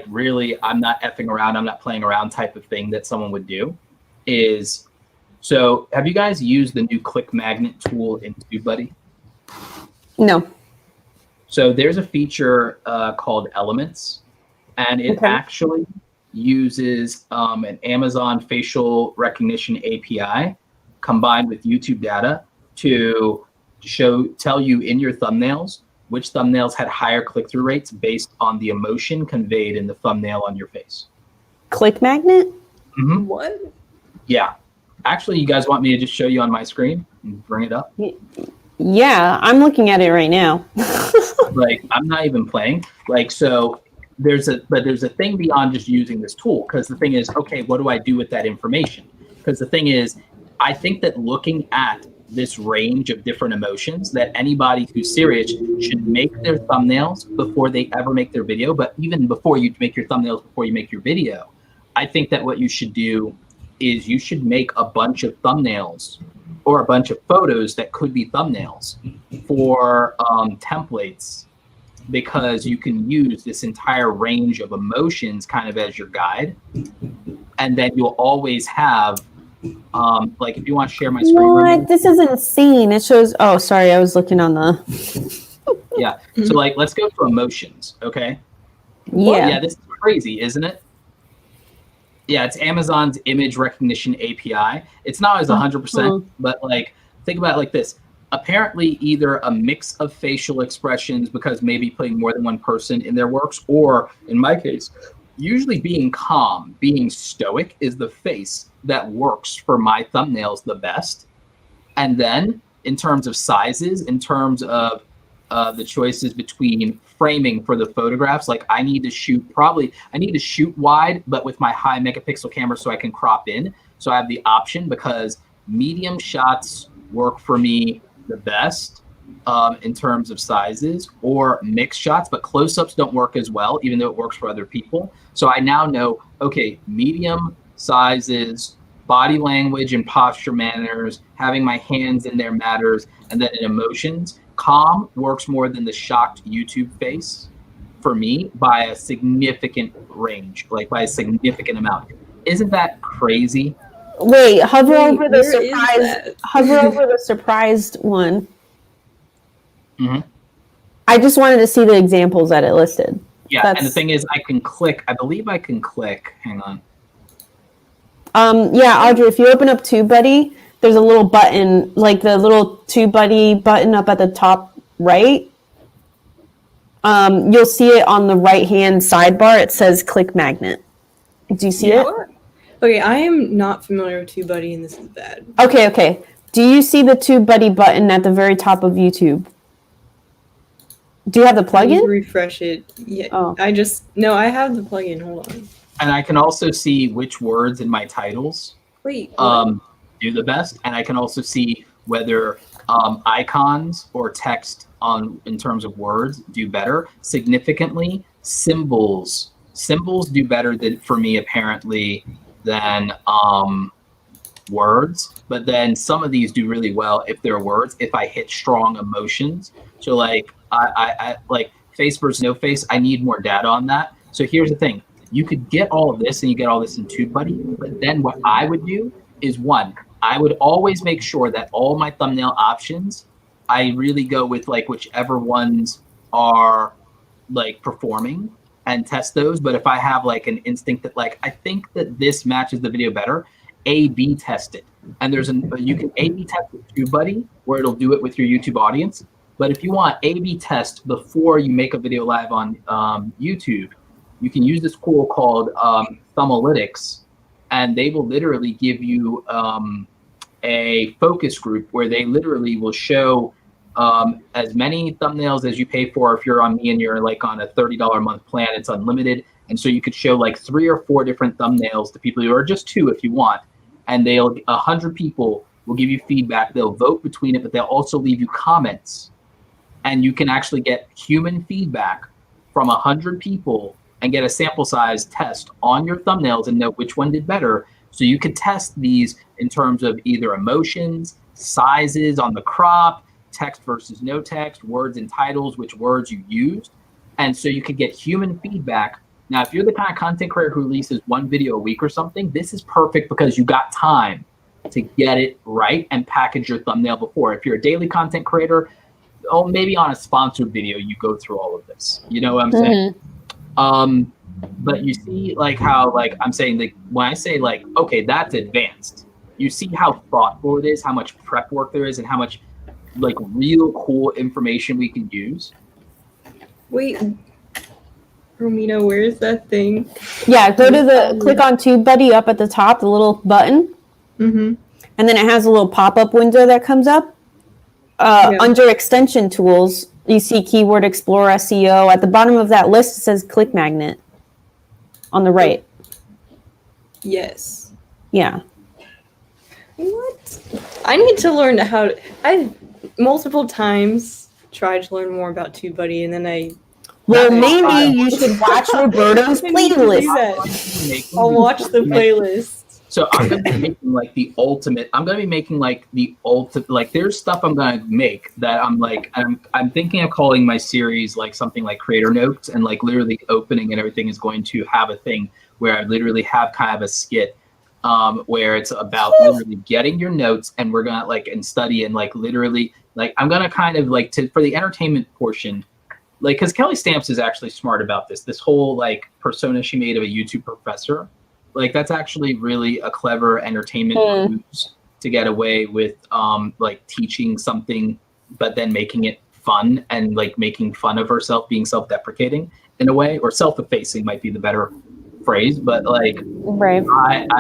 [SPEAKER 1] really, I'm not effing around, I'm not playing around type of thing that someone would do. So have you guys used the new click magnet tool in TubeBuddy?
[SPEAKER 3] No.
[SPEAKER 1] So there's a feature called Elements, and it actually uses an Amazon facial recognition API combined with YouTube data to tell you in your thumbnails which thumbnails had higher click-through rates based on the emotion conveyed in the thumbnail on your face.
[SPEAKER 3] Click magnet?
[SPEAKER 2] What?
[SPEAKER 1] Yeah. Actually, you guys want me to just show you on my screen and bring it up?
[SPEAKER 3] Yeah, I'm looking at it right now.
[SPEAKER 1] Like, I'm not even playing. Like, so there's a thing beyond just using this tool, because the thing is, okay, what do I do with that information? Because the thing is, I think that looking at this range of different emotions, that anybody who's serious should make their thumbnails before they ever make their video. But even before you make your thumbnails, before you make your video, I think that what you should do is you should make a bunch of thumbnails or a bunch of photos that could be thumbnails for templates, because you can use this entire range of emotions kind of as your guide. And then you'll always have, like, if you want to share my screen.
[SPEAKER 3] What? This is insane. It shows, oh, sorry, I was looking on the.
[SPEAKER 1] Yeah. So, like, let's go to emotions, okay?
[SPEAKER 3] Yeah.
[SPEAKER 1] Well, yeah, this is crazy, isn't it? Yeah, it's Amazon's image recognition API. It's not as 100%, but like, think about it like this. Apparently, either a mix of facial expressions, because maybe putting more than one person in their works, or in my case, usually being calm, being stoic is the face that works for my thumbnails the best. And then in terms of sizes, in terms of the choices between framing for the photographs, like I need to shoot wide, but with my high megapixel camera so I can crop in. So I have the option, because medium shots work for me the best in terms of sizes, or mixed shots, but close-ups don't work as well, even though it works for other people. So I now know, okay, medium sizes, body language and posture matters, having my hands in there matters, and then in emotions, calm works more than the shocked YouTube face for me by a significant range, like by a significant amount. Isn't that crazy?
[SPEAKER 3] Wait, hover
[SPEAKER 2] Wait,
[SPEAKER 3] over the
[SPEAKER 2] where is
[SPEAKER 3] surprise.
[SPEAKER 2] that?
[SPEAKER 3] Hover over the surprised one.
[SPEAKER 1] Mm-hmm.
[SPEAKER 3] I just wanted to see the examples that it listed.
[SPEAKER 1] Yeah, and the thing is, I can click. I believe I can click. Hang on.
[SPEAKER 3] Yeah, Audrey, if you open up TubeBuddy, there's a little button, like the little TubeBuddy button up at the top right. You'll see it on the right-hand sidebar. It says click magnet. Do you see it?
[SPEAKER 2] Okay, I am not familiar with TubeBuddy, and this is bad.
[SPEAKER 3] Okay. Do you see the TubeBuddy button at the very top of YouTube? Do you have the plugin?
[SPEAKER 2] Refresh it. Yeah.
[SPEAKER 3] Oh.
[SPEAKER 2] I have the plugin. Hold on.
[SPEAKER 1] And I can also see which words in my titles
[SPEAKER 2] Wait.
[SPEAKER 1] do the best, and I can also see whether icons or text in terms of words do better. Significantly, symbols do better for me apparently than words. But then some of these do really well if they're words. If I hit strong emotions, so like I like face versus no face, I need more data on that. So here's the thing. You could get all of this and you get all this in TubeBuddy, but then what I would do is I would always make sure that all my thumbnail options, I really go with like whichever ones are like performing and test those. But if I have like an instinct that like, I think that this matches the video better, A/B test it. And you can A/B test with TubeBuddy where it'll do it with your YouTube audience. But if you want A/B test before you make a video live on YouTube, you can use this tool called Thumbnalytics, and they will literally give you a focus group where they literally will show as many thumbnails as you pay for. If you're on me and you're like on a $30 a month plan, it's unlimited. And so you could show like 3 or 4 different thumbnails to people, or just 2 if you want. And 100 people will give you feedback. They'll vote between it, but they'll also leave you comments. And you can actually get human feedback from 100 people and get a sample size test on your thumbnails and know which one did better. So you could test these in terms of either emotions, sizes on the crop, text versus no text, words and titles, which words you used. And so you could get human feedback. Now, if you're the kind of content creator who releases 1 video a week or something, this is perfect because you got time to get it right and package your thumbnail before. If you're a daily content creator, maybe on a sponsored video, you go through all of this. You know what I'm saying? But you see like how like I'm saying like when I say like, okay, that's advanced, you see how thoughtful it is, how much prep work there is, and how much like real cool information we can use.
[SPEAKER 2] Wait, Romina, where's that thing?
[SPEAKER 3] Yeah, go to click on TubeBuddy up at the top, the little button.
[SPEAKER 2] Mm-hmm.
[SPEAKER 3] And then it has a little pop-up window that comes up. Under extension tools, you see Keyword Explorer, SEO. At the bottom of that list, it says Click Magnet on the right.
[SPEAKER 2] Yes.
[SPEAKER 3] Yeah.
[SPEAKER 2] What? I need to learn I've multiple times tried to learn more about TubeBuddy, and then
[SPEAKER 3] maybe you should watch Roberto's playlist.
[SPEAKER 2] I'll watch the playlist.
[SPEAKER 1] So I'm going to be making like the ultimate. I'm going to be making like the ultimate. Like there's stuff I'm going to make that I'm thinking of calling my series like something like Creator Notes, and like literally opening and everything is going to have a thing where I literally have kind of a skit where it's about literally getting your notes, and we're gonna like and study and like literally like I'm gonna kind of like for the entertainment portion. Like, because Kelly Stamps is actually smart about this whole like persona she made of a YouTube professor. Like that's actually really a clever entertainment ruse to get away with like teaching something, but then making it fun and like making fun of herself, being self-deprecating in a way, or self-effacing might be the better phrase. But like,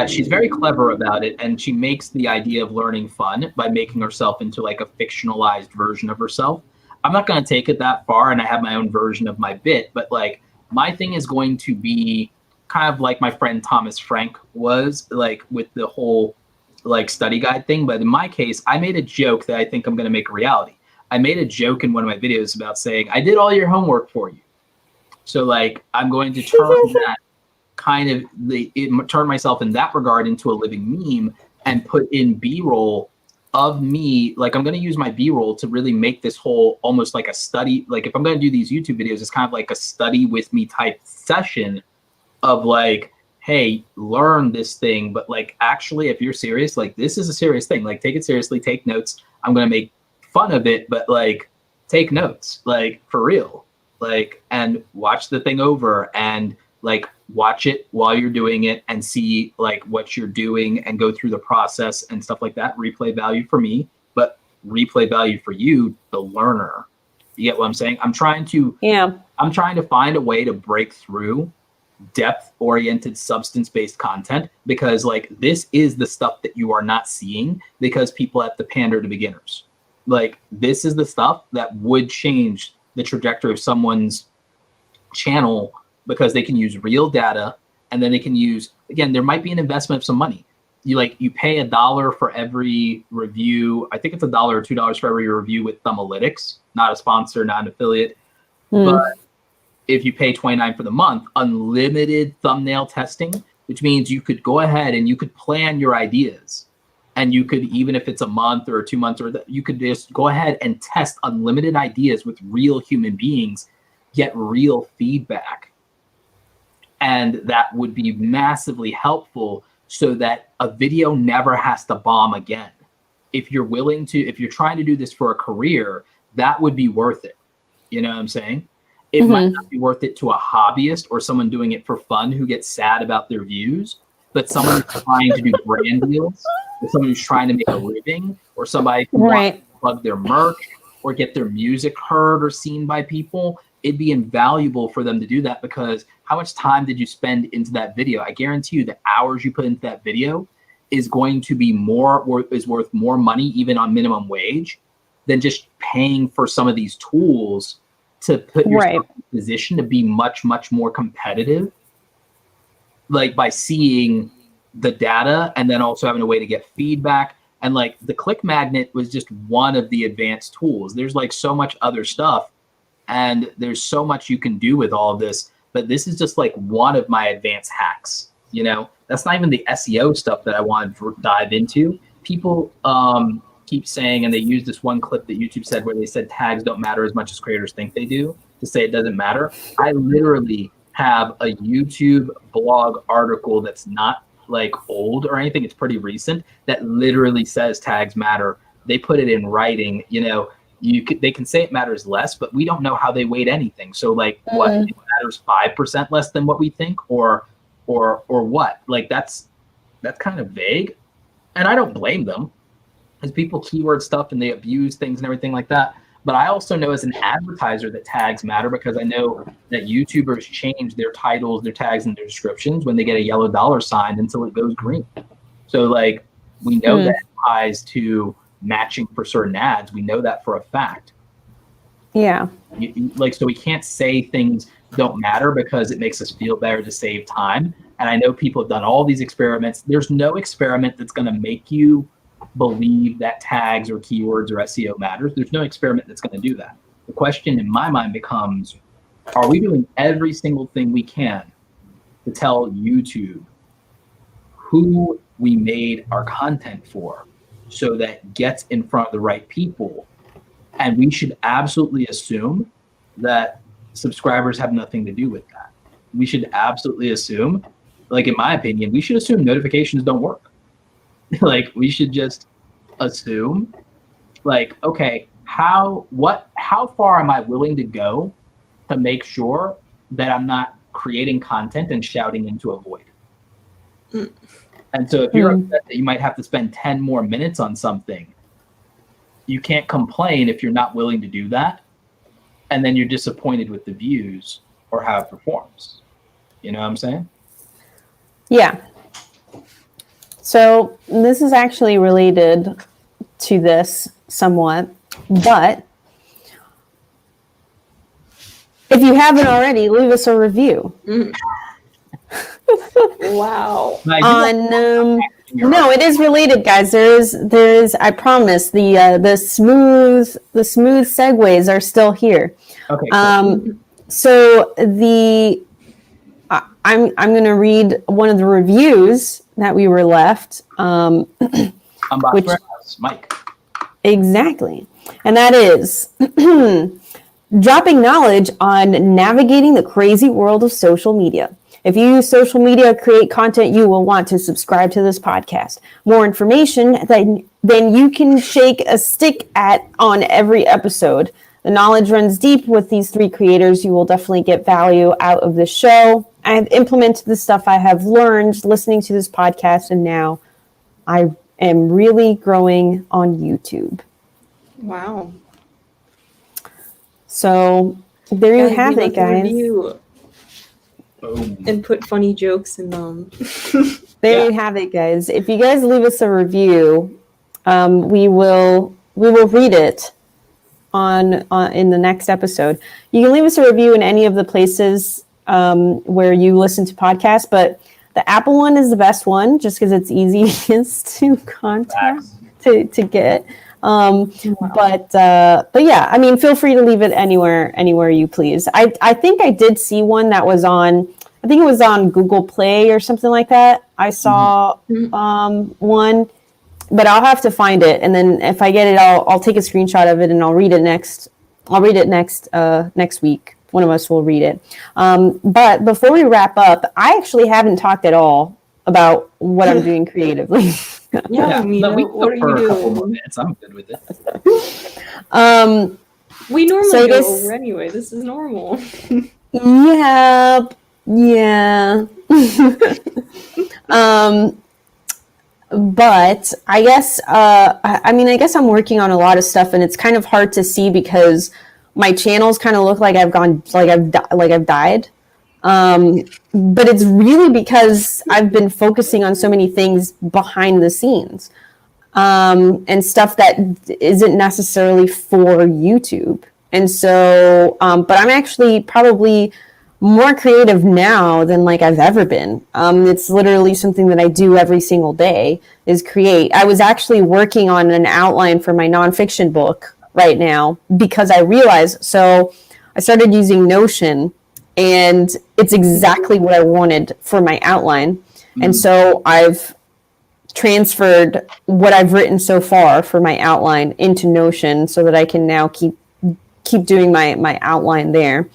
[SPEAKER 1] she's very clever about it, and she makes the idea of learning fun by making herself into like a fictionalized version of herself. I'm not going to take it that far, and I have my own version of my bit, but like my thing is going to be kind of like my friend Thomas Frank was like with the whole like study guide thing. But in my case, I made a joke that I think I'm going to make a reality. I made a joke in one of my videos about saying, I did all your homework for you. So like, I'm going to turn that kind of turn myself in that regard into a living meme and put in B-roll of me. Like I'm going to use my B-roll to really make this whole almost like a study. Like if I'm going to do these YouTube videos, it's kind of like a study with me type session of like, hey, learn this thing, but like actually if you're serious, like this is a serious thing, like take it seriously, take notes. I'm going to make fun of it, but like take notes, like for real, like, and watch the thing over and like watch it while you're doing it and see like what you're doing and go through the process and stuff like that. Replay value for me, but replay value for you, the learner. You get what I'm saying? I'm trying to find a way to break through depth-oriented, substance-based content, because like this is the stuff that you are not seeing because people have to pander to beginners. Like this is the stuff that would change the trajectory of someone's channel, because they can use real data, and then they can use, again, there might be an investment of some money. You pay $1 for every review. I think it's $1 or $2 for every review with Thumblytics, not a sponsor, not an affiliate. But if you pay $29 for the month, unlimited thumbnail testing, which means you could go ahead and you could plan your ideas. And you could, even if it's a month or 2 months, you could just go ahead and test unlimited ideas with real human beings, get real feedback. And that would be massively helpful so that a video never has to bomb again. If you're trying to do this for a career, that would be worth it. You know what I'm saying? It might not be worth it to a hobbyist or someone doing it for fun who gets sad about their views, but someone who's trying to do brand deals, or someone who's trying to make a living, or somebody who wants to plug their merch or get their music heard or seen by people, it'd be invaluable for them to do that, because how much time did you spend into that video? I guarantee you the hours you put into that video is going to be worth more money, even on minimum wage, than just paying for some of these tools to put yourself in a position to be much, much more competitive, like by seeing the data and then also having a way to get feedback. And like the click magnet was just one of the advanced tools. There's like so much other stuff, and there's so much you can do with all of this, but this is just like one of my advanced hacks. You know, that's not even the SEO stuff that I wanted to dive into. People keep saying, and they use this one clip that YouTube said where they said tags don't matter as much as creators think they do, to say it doesn't matter. I literally have a YouTube blog article that's not like old or anything. It's pretty recent, that literally says tags matter. They put it in writing. You know, they can say it matters less, but we don't know how they weight anything. So like what, it matters 5% less than what we think, or what? Like that's kind of vague, and I don't blame them, because people keyword stuff and they abuse things and everything like that. But I also know as an advertiser that tags matter, because I know that YouTubers change their titles, their tags, and their descriptions when they get a yellow $sign until it goes green. So like we know that ties to matching for certain ads. We know that for a fact.
[SPEAKER 3] Yeah.
[SPEAKER 1] So we can't say things don't matter because it makes us feel better to save time. And I know people have done all these experiments. There's no experiment that's going to make you believe that tags or keywords or SEO matters. There's no experiment that's going to do that. The question in my mind becomes, are we doing every single thing we can to tell YouTube who we made our content for, so that it gets in front of the right people? And we should absolutely assume that subscribers have nothing to do with that. We should absolutely assume, like in my opinion, we should assume notifications don't work. Like we should just assume, like, okay, how far am I willing to go to make sure that I'm not creating content and shouting into a void? And so if you're upset that you might have to spend 10 more minutes on something, you can't complain if you're not willing to do that, and then you're disappointed with the views or how it performs. You know what I'm saying?
[SPEAKER 3] Yeah. So this is actually related to this somewhat, but if you haven't already, leave us a review.
[SPEAKER 2] Wow.
[SPEAKER 3] No, it is related, guys. There is. I promise. The smooth segues are still here.
[SPEAKER 1] Okay. Cool.
[SPEAKER 3] So I'm going to read one of the reviews that we were left.
[SPEAKER 1] Which Mike.
[SPEAKER 3] Exactly, and that is dropping knowledge on navigating the crazy world of social media. If you use social media or create content, you will want to subscribe to this podcast. More information than you can shake a stick at on every episode. The knowledge runs deep with these 3 creators. You will definitely get value out of the show. I have implemented the stuff I have learned listening to this podcast, and now I am really growing on YouTube.
[SPEAKER 2] Wow.
[SPEAKER 3] So there you have it, guys.
[SPEAKER 2] And put funny jokes in them.
[SPEAKER 3] There you have it, guys. If you guys leave us a review, we will read it on in the next episode. You can leave us a review in any of the places where you listen to podcasts, but the Apple one is the best one, just because it's easiest to contact to get. But yeah, I mean, feel free to leave it anywhere you please. I think I did see one that was on, I think it was on Google Play or something like that. I saw one, but I'll have to find it, and then if I get it, I'll take a screenshot of it and I'll read it next week. One of us will read it. But before we wrap up, I actually haven't talked at all about what I'm doing creatively.
[SPEAKER 2] Yeah, what are you doing?
[SPEAKER 1] I'm good with it.
[SPEAKER 2] We normally go over anyway. This is normal.
[SPEAKER 3] Yeah. But I guess I guess I'm working on a lot of stuff, and it's kind of hard to see because my channels kind of look like I've died. But it's really because I've been focusing on so many things behind the scenes, and stuff that isn't necessarily for YouTube. And so, but I'm actually probably more creative now than I've ever been. It's literally something that I do every single day is create. I was actually working on an outline for my nonfiction book right now because I realized, so I started using Notion, and it's exactly what I wanted for my outline. And so I've transferred what I've written so far for my outline into Notion so that I can now keep doing my outline there.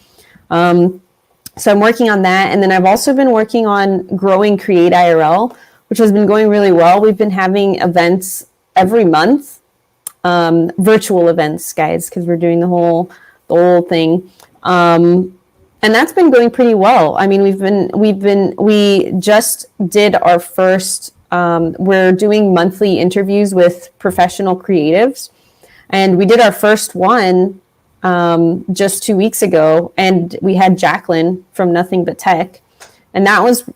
[SPEAKER 3] So I'm working on that. And then I've also been working on growing Create IRL, which has been going really well. We've been having events every month, virtual events, guys, because we're doing the whole thing. And that's been going pretty well. I mean, we just did our first, we're doing monthly interviews with professional creatives. And we did our first one just 2 weeks ago, and we had Jacqueline from Nothing But Tech, and that was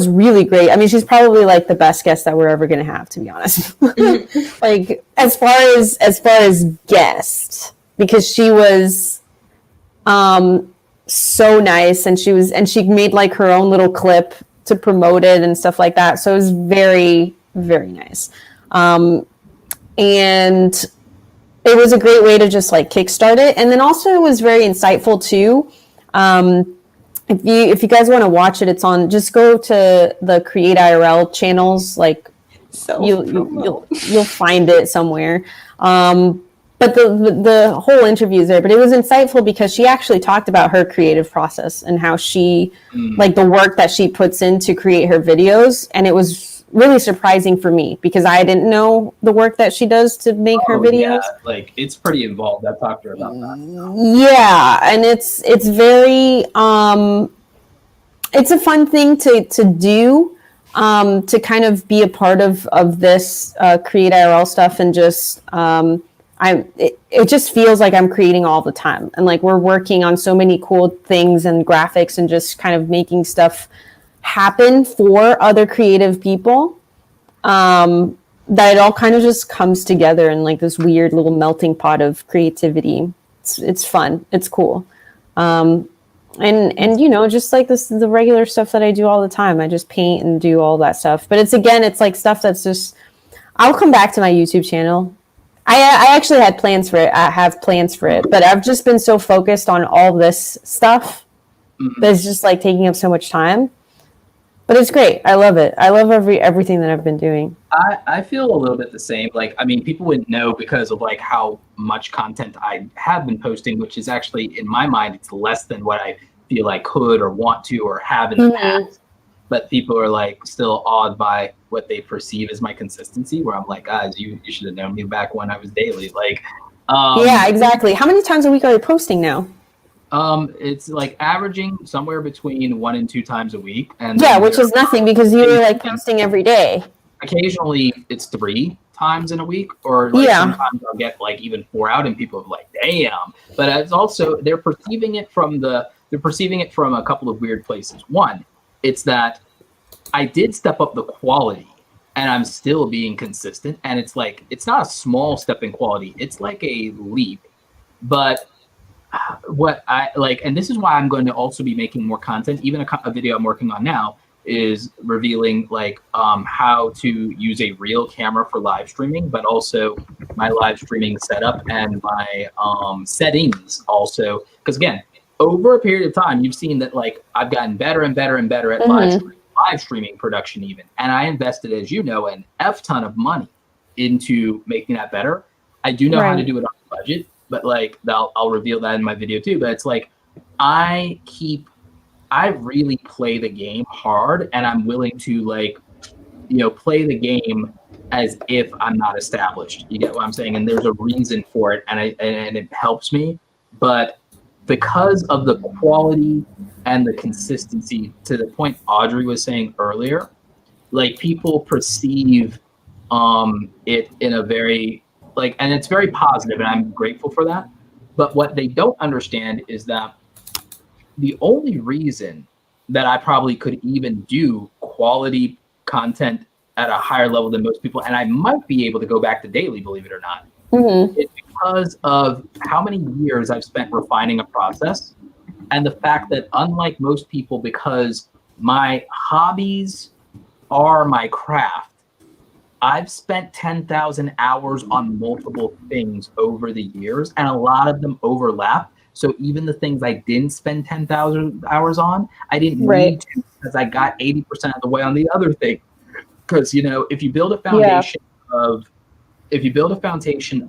[SPEAKER 3] really great. I mean, she's probably the best guest that we're ever going to have, to be honest. As far as guest, because she was so nice, and she made her own little clip to promote it and stuff like that. So it was very, very nice. And it was a great way to just kickstart it. And then also it was very insightful too. If you guys want to watch it, it's on, just go to the Create IRL channels. You'll find it somewhere. But the whole interview is there, but it was insightful because she actually talked about her creative process and how she, the work that she puts in to create her videos. And it was really surprising for me because I didn't know the work that she does to make her videos.
[SPEAKER 1] Yeah. It's pretty involved. I've talked to her about that.
[SPEAKER 3] Yeah. And it's very, it's a fun thing to do, to kind of be a part of this, Create IRL stuff, and just, it just feels like I'm creating all the time, and we're working on so many cool things and graphics and just kind of making stuff happen for other creative people, that it all kind of just comes together in this weird little melting pot of creativity. It's fun. It's cool. And just this is the regular stuff that I do all the time. I just paint and do all that stuff. But it's stuff that's just, I'll come back to my YouTube channel. I actually had plans for it. I have plans for it, but I've just been so focused on all this stuff that's just taking up so much time. But it's great. I love it. I love everything that I've been doing.
[SPEAKER 1] I feel a little bit the same. People wouldn't know because of how much content I have been posting, which is actually, in my mind, it's less than what I feel I could or want to or have in the past. but people are like still awed by what they perceive as my consistency, where I'm like, guys, you should have known me back when I was daily. Like,
[SPEAKER 3] yeah, exactly. How many times a week are you posting now?
[SPEAKER 1] It's like averaging somewhere between 1 and 2 times a week. And
[SPEAKER 3] yeah, which is nothing because you're like posting every day.
[SPEAKER 1] Occasionally it's 3 times in a week, or like sometimes I'll get like even 4 out, and people are like, damn. But it's also, they're perceiving it from a couple of weird places. One, it's that I did step up the quality and I'm still being consistent. And it's like, it's not a small step in quality. It's like a leap. But what I like, and this is why I'm going to also be making more content. Even a video I'm working on now is revealing like how to use a real camera for live streaming, but also my live streaming setup and my settings also. Because again, over a period of time, you've seen that like I've gotten better and better and better at live streaming production even. And I invested, as you know, an F ton of money into making that better. I do know how to do it on a budget, but like I'll reveal that in my video too. But it's like I really play the game hard, and I'm willing to like, play the game as if I'm not established. You get what I'm saying? And there's a reason for it, and it helps me. But because of the quality and the consistency, to the point Audrey was saying earlier, like people perceive it in a very like, and it's very positive, and I'm grateful for that. But what they don't understand is that the only reason that I probably could even do quality content at a higher level than most people, and I might be able to go back to daily, believe it or not, is because of how many years I've spent refining a process, and the fact that unlike most people, because my hobbies are my craft, I've spent 10,000 hours on multiple things over the years, and a lot of them overlap. So even the things I didn't spend 10,000 hours on, I didn't need to, because I got 80% of the way on the other thing. Because if you build a foundation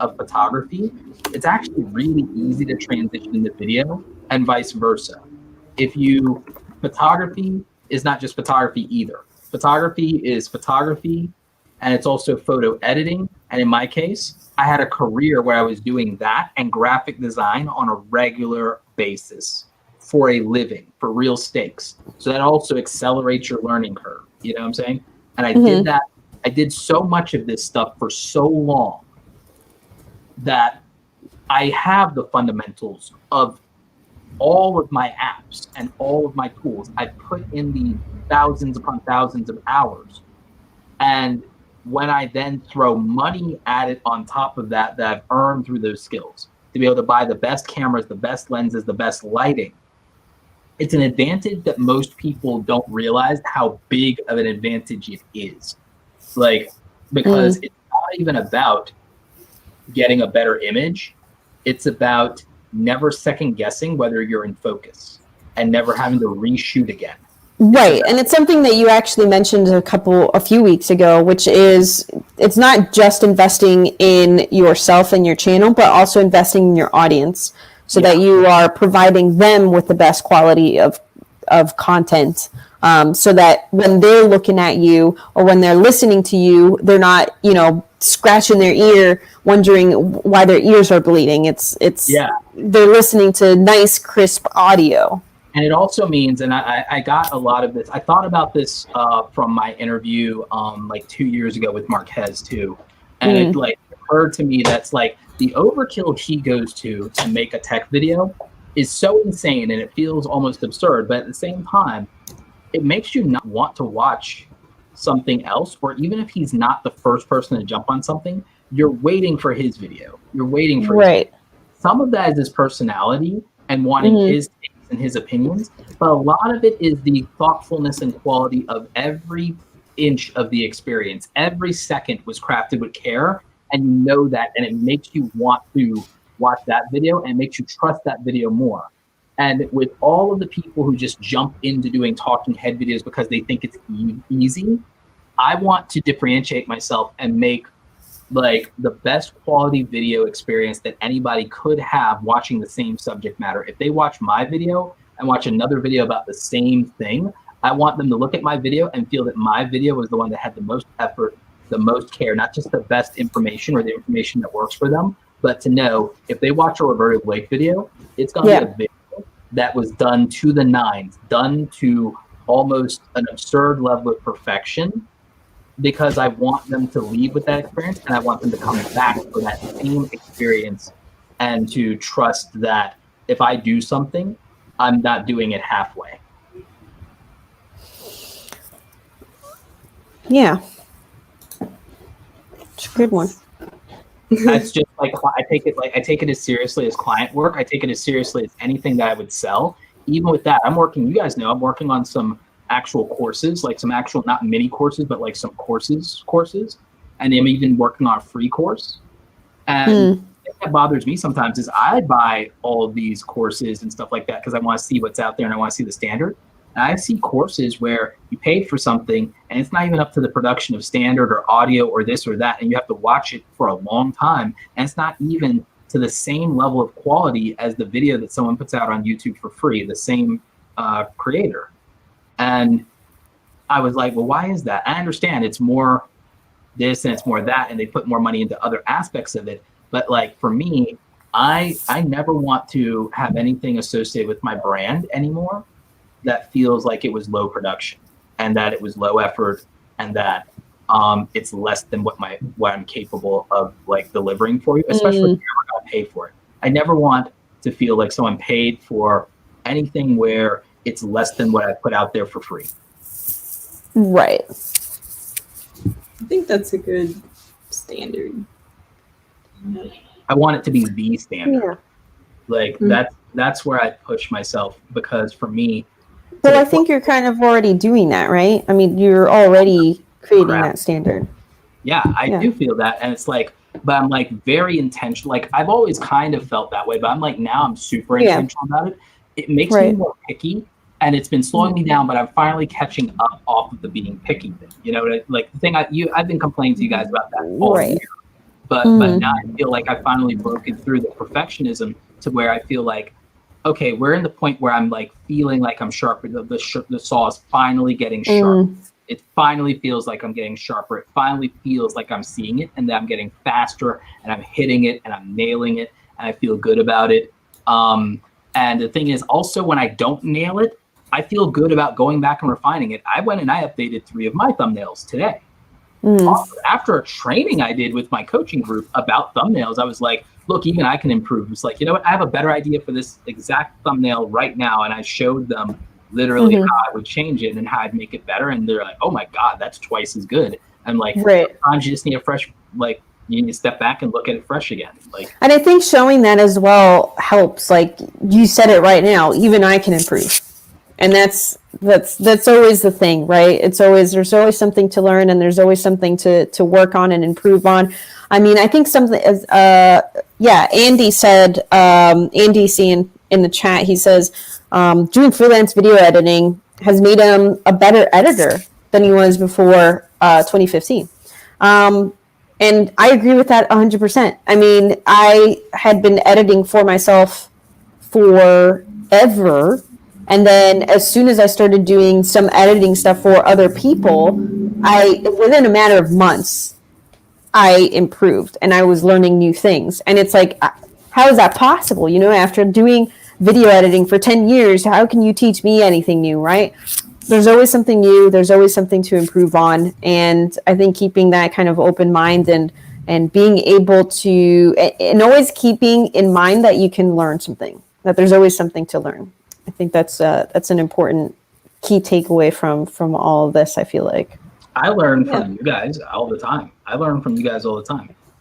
[SPEAKER 1] of photography, it's actually really easy to transition into video, and vice versa. Photography is not just photography either. Photography is photography, and it's also photo editing. And in my case, I had a career where I was doing that and graphic design on a regular basis for a living, for real stakes. So that also accelerates your learning curve. You know what I'm saying? And I did that. I did so much of this stuff for so long that I have the fundamentals of all of my apps and all of my tools. I put in the thousands upon thousands of hours. And when I then throw money at it on top of that I've earned through those skills, to be able to buy the best cameras, the best lenses, the best lighting, it's an advantage that most people don't realize how big of an advantage it is. Like, because it's not even about getting a better image. It's about never second guessing whether you're in focus and never having to reshoot again.
[SPEAKER 3] Right. And it's something that you actually mentioned a few weeks ago, which is it's not just investing in yourself and your channel, but also investing in your audience so that you are providing them with the best quality of content. So that when they're looking at you or when they're listening to you, they're not, scratching their ear, wondering why their ears are bleeding. They're listening to nice, crisp audio.
[SPEAKER 1] And it also means, and I got a lot of this, I thought about this from my interview like 2 years ago with Marquez too. And it like occurred to me that's like the overkill he goes to make a tech video is so insane, and it feels almost absurd. But at the same time, it makes you not want to watch something else, or even if he's not the first person to jump on something, you're waiting for his video. You're waiting for his video. Some of that is his personality and wanting his takes and his opinions, but a lot of it is the thoughtfulness and quality of every inch of the experience. Every second was crafted with care, and you know that, and it makes you want to watch that video and makes you trust that video more. And with all of the people who just jump into doing talking head videos because they think it's easy, I want to differentiate myself and make like the best quality video experience that anybody could have watching the same subject matter. If they watch my video and watch another video about the same thing, I want them to look at my video and feel that my video was the one that had the most effort, the most care, not just the best information or the information that works for them, but to know if they watch a Roberto Blake video, it's going to be a video that was done to the nines, done to almost an absurd level of perfection, because I want them to leave with that experience, and I want them to come back for that same experience and to trust that if I do something, I'm not doing it halfway.
[SPEAKER 3] Yeah. It's a good one.
[SPEAKER 1] That's just like I take it as seriously as client work. I take it as seriously as anything that I would sell. Even with that, I'm working on some actual courses, like some actual, not mini courses, but like some courses. And I'm even working on a free course. And the thing that bothers me sometimes is I buy all of these courses and stuff like that because I want to see what's out there and I want to see the standard. And I see courses where you paid for something and it's not even up to the production of standard or audio or this or that, and you have to watch it for a long time, and it's not even to the same level of quality as the video that someone puts out on YouTube for free, the same creator. And I was like, well, why is that? I understand it's more this and it's more that, and they put more money into other aspects of it. But like for me, I never want to have anything associated with my brand anymore that feels like it was low production and that it was low effort and that it's less than what I'm capable of like delivering for you, especially if you're not paid for it. I never want to feel like someone paid for anything where it's less than what I put out there for free.
[SPEAKER 3] Right.
[SPEAKER 2] I think that's a good standard.
[SPEAKER 1] I want it to be the standard.
[SPEAKER 3] Yeah.
[SPEAKER 1] Like that's where I push myself, because for me,
[SPEAKER 3] well, I think you're kind of already doing that, right? I mean, you're already creating that standard.
[SPEAKER 1] Yeah, I do feel that. And it's like, but I'm like very intentional. Like I've always kind of felt that way, but I'm like, now I'm super intentional about it. It makes me more picky, and it's been slowing me down, but I'm finally catching up off of the being picky thing. You know, like the thing I've been complaining to you guys about that all year. But now I feel like I finally broken through the perfectionism to where I feel like, okay, we're in the point where I'm like feeling like I'm sharper. The saw is finally getting sharp. It finally feels like I'm getting sharper. It finally feels like I'm seeing it and that I'm getting faster and I'm hitting it and I'm nailing it and I feel good about it. And the thing is also, when I don't nail it, I feel good about going back and refining it. I went and I updated 3 of my thumbnails today. After a training I did with my coaching group about thumbnails, I was like, look, even I can improve. It's like, you know what? I have a better idea for this exact thumbnail right now. And I showed them literally how I would change it and how I'd make it better. And they're like, oh my God, that's twice as good. I'm like, sometimes you just need a fresh, like, you need to step back and look at it fresh again. Like,
[SPEAKER 3] and I think showing that as well helps. Like you said it right now, even I can improve. And that's always the thing, right? There's always something to learn, and there's always something to work on and improve on. I mean, I think something as Andy said, Andy C in the chat, he says, doing freelance video editing has made him a better editor than he was before 2015. And I agree with that 100%. I mean, I had been editing for myself forever. And then as soon as I started doing some editing stuff for other people, within a matter of months, I improved and I was learning new things. And it's like, how is that possible? You know, after doing video editing for 10 years, how can you teach me anything new, right? There's always something new. There's always something to improve on. And I think keeping that kind of open mind and being able to, and always keeping in mind that you can learn something, that there's always something to learn. I think that's an important key takeaway from all of this, I feel like.
[SPEAKER 1] I learn from you guys all the time.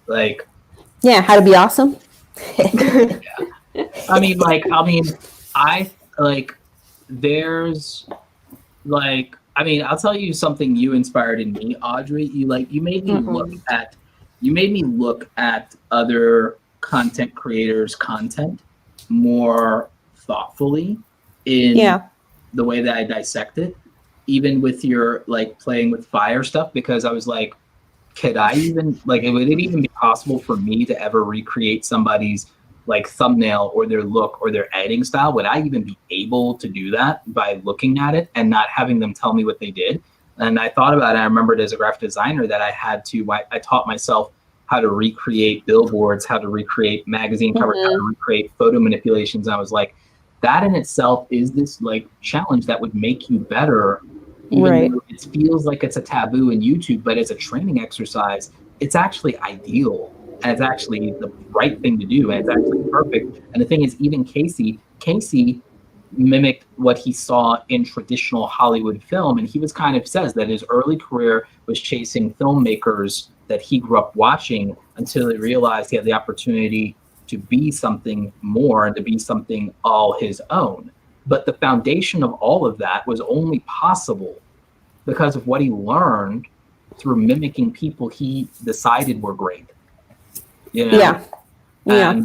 [SPEAKER 1] Like,
[SPEAKER 3] yeah, how to be awesome.
[SPEAKER 1] I'll tell you something you inspired in me, Audrey. You made me look at other content creators' content more thoughtfully in the way that I dissect it, even with your like playing with fire stuff, because I was like, would it even be possible for me to ever recreate somebody's like thumbnail or their look or their editing style, would I even be able to do that by looking at it and not having them tell me what they did? And I thought about it. I remembered as a graphic designer that I taught myself how to recreate billboards, how to recreate magazine covers, how to recreate photo manipulations. I was like, that in itself is this like challenge that would make you better. Even though it feels like it's a taboo in YouTube, but as a training exercise, it's actually ideal. And it's actually the right thing to do. And it's actually perfect. And the thing is, even Casey mimicked what he saw in traditional Hollywood film. And he was kind of says that his early career was chasing filmmakers that he grew up watching until he realized he had the opportunity to be something more and to be something all his own. But the foundation of all of that was only possible because of what he learned through mimicking people he decided were great. You know?
[SPEAKER 3] Yeah.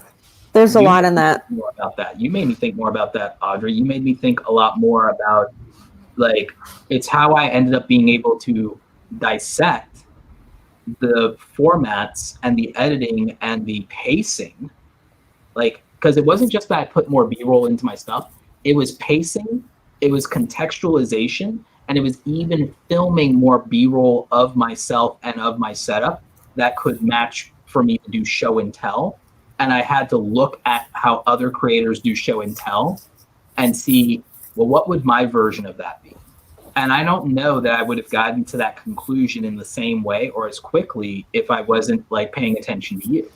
[SPEAKER 3] There's a lot in that.
[SPEAKER 1] More about that. You made me think more about that, Audrey. You made me think a lot more about, like, it's how I ended up being able to dissect the formats and the editing and the pacing. Like, because it wasn't just that I put more B-roll into my stuff. It was pacing, it was contextualization, and it was even filming more B-roll of myself and of my setup that could match for me to do show and tell. And I had to look at how other creators do show and tell and see, well, what would my version of that be? And I don't know that I would have gotten to that conclusion in the same way or as quickly if I wasn't like paying attention to you.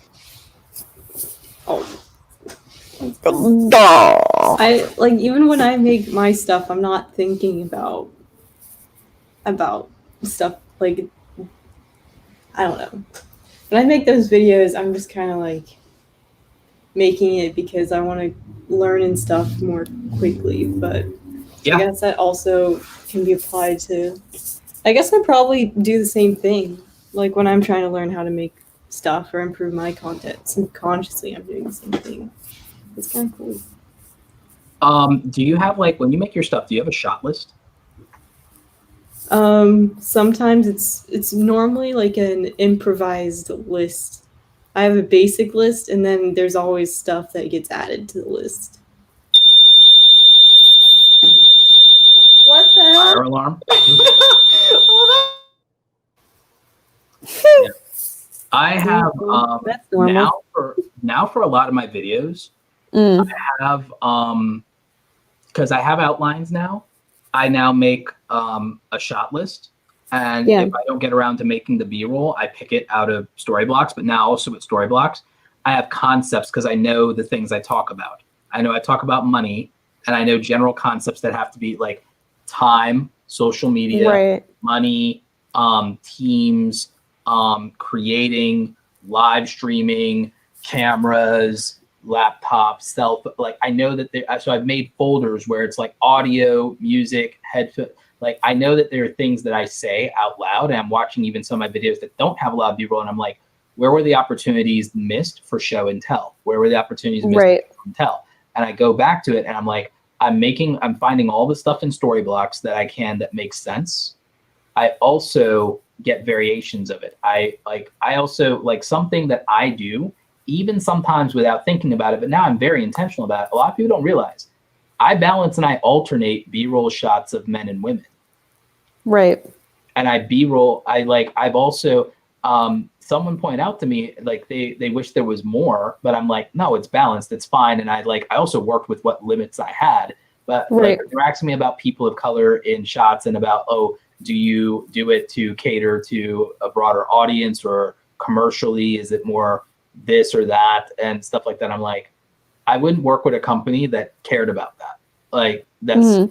[SPEAKER 2] I like, even when I make my stuff, I'm not thinking about stuff like, I don't know. When I make those videos, I'm just kind of like making it because I want to learn and stuff more quickly. But I guess that also can be applied to, I guess I probably do the same thing. Like when I'm trying to learn how to make stuff or improve my content, subconsciously I'm doing the same thing. It's kind of cool.
[SPEAKER 1] Do you have, like, when you make your stuff, do you have a shot list?
[SPEAKER 2] Sometimes it's normally like an improvised list. I have a basic list, and then there's always stuff that gets added to the list. What the hell?
[SPEAKER 1] Fire alarm. Yeah. I have now for a lot of my videos, I have because I have outlines now. I now make a shot list, and if I don't get around to making the B-roll, I pick it out of story blocks. But now also with story blocks, I have concepts because I know the things I talk about. I know I talk about money, and I know general concepts that have to be like time, social media, money, teams, creating, live streaming, cameras, laptops, like I know that so I've made folders where it's like audio, music, headphone. Like I know that there are things that I say out loud, and I'm watching even some of my videos that don't have a lot of B-roll, and I'm like, where were the opportunities missed for show and tell? Where were the opportunities missed for show and tell? And I go back to it, and I'm like, I'm finding all the stuff in story blocks that I can that makes sense. I also get variations of it. I also like something that I do, even sometimes without thinking about it, but now I'm very intentional about it. A lot of people don't realize I balance and I alternate B-roll shots of men and women.
[SPEAKER 3] Right.
[SPEAKER 1] And I B-roll, I've also, someone pointed out to me, like they wish there was more, but I'm like, no, it's balanced. It's fine. And I also worked with what limits I had, but like, they're asking me about people of color in shots and about, do you do it to cater to a broader audience or commercially? Is it more this or that and stuff like that? I'm like, I wouldn't work with a company that cared about that. Like that's,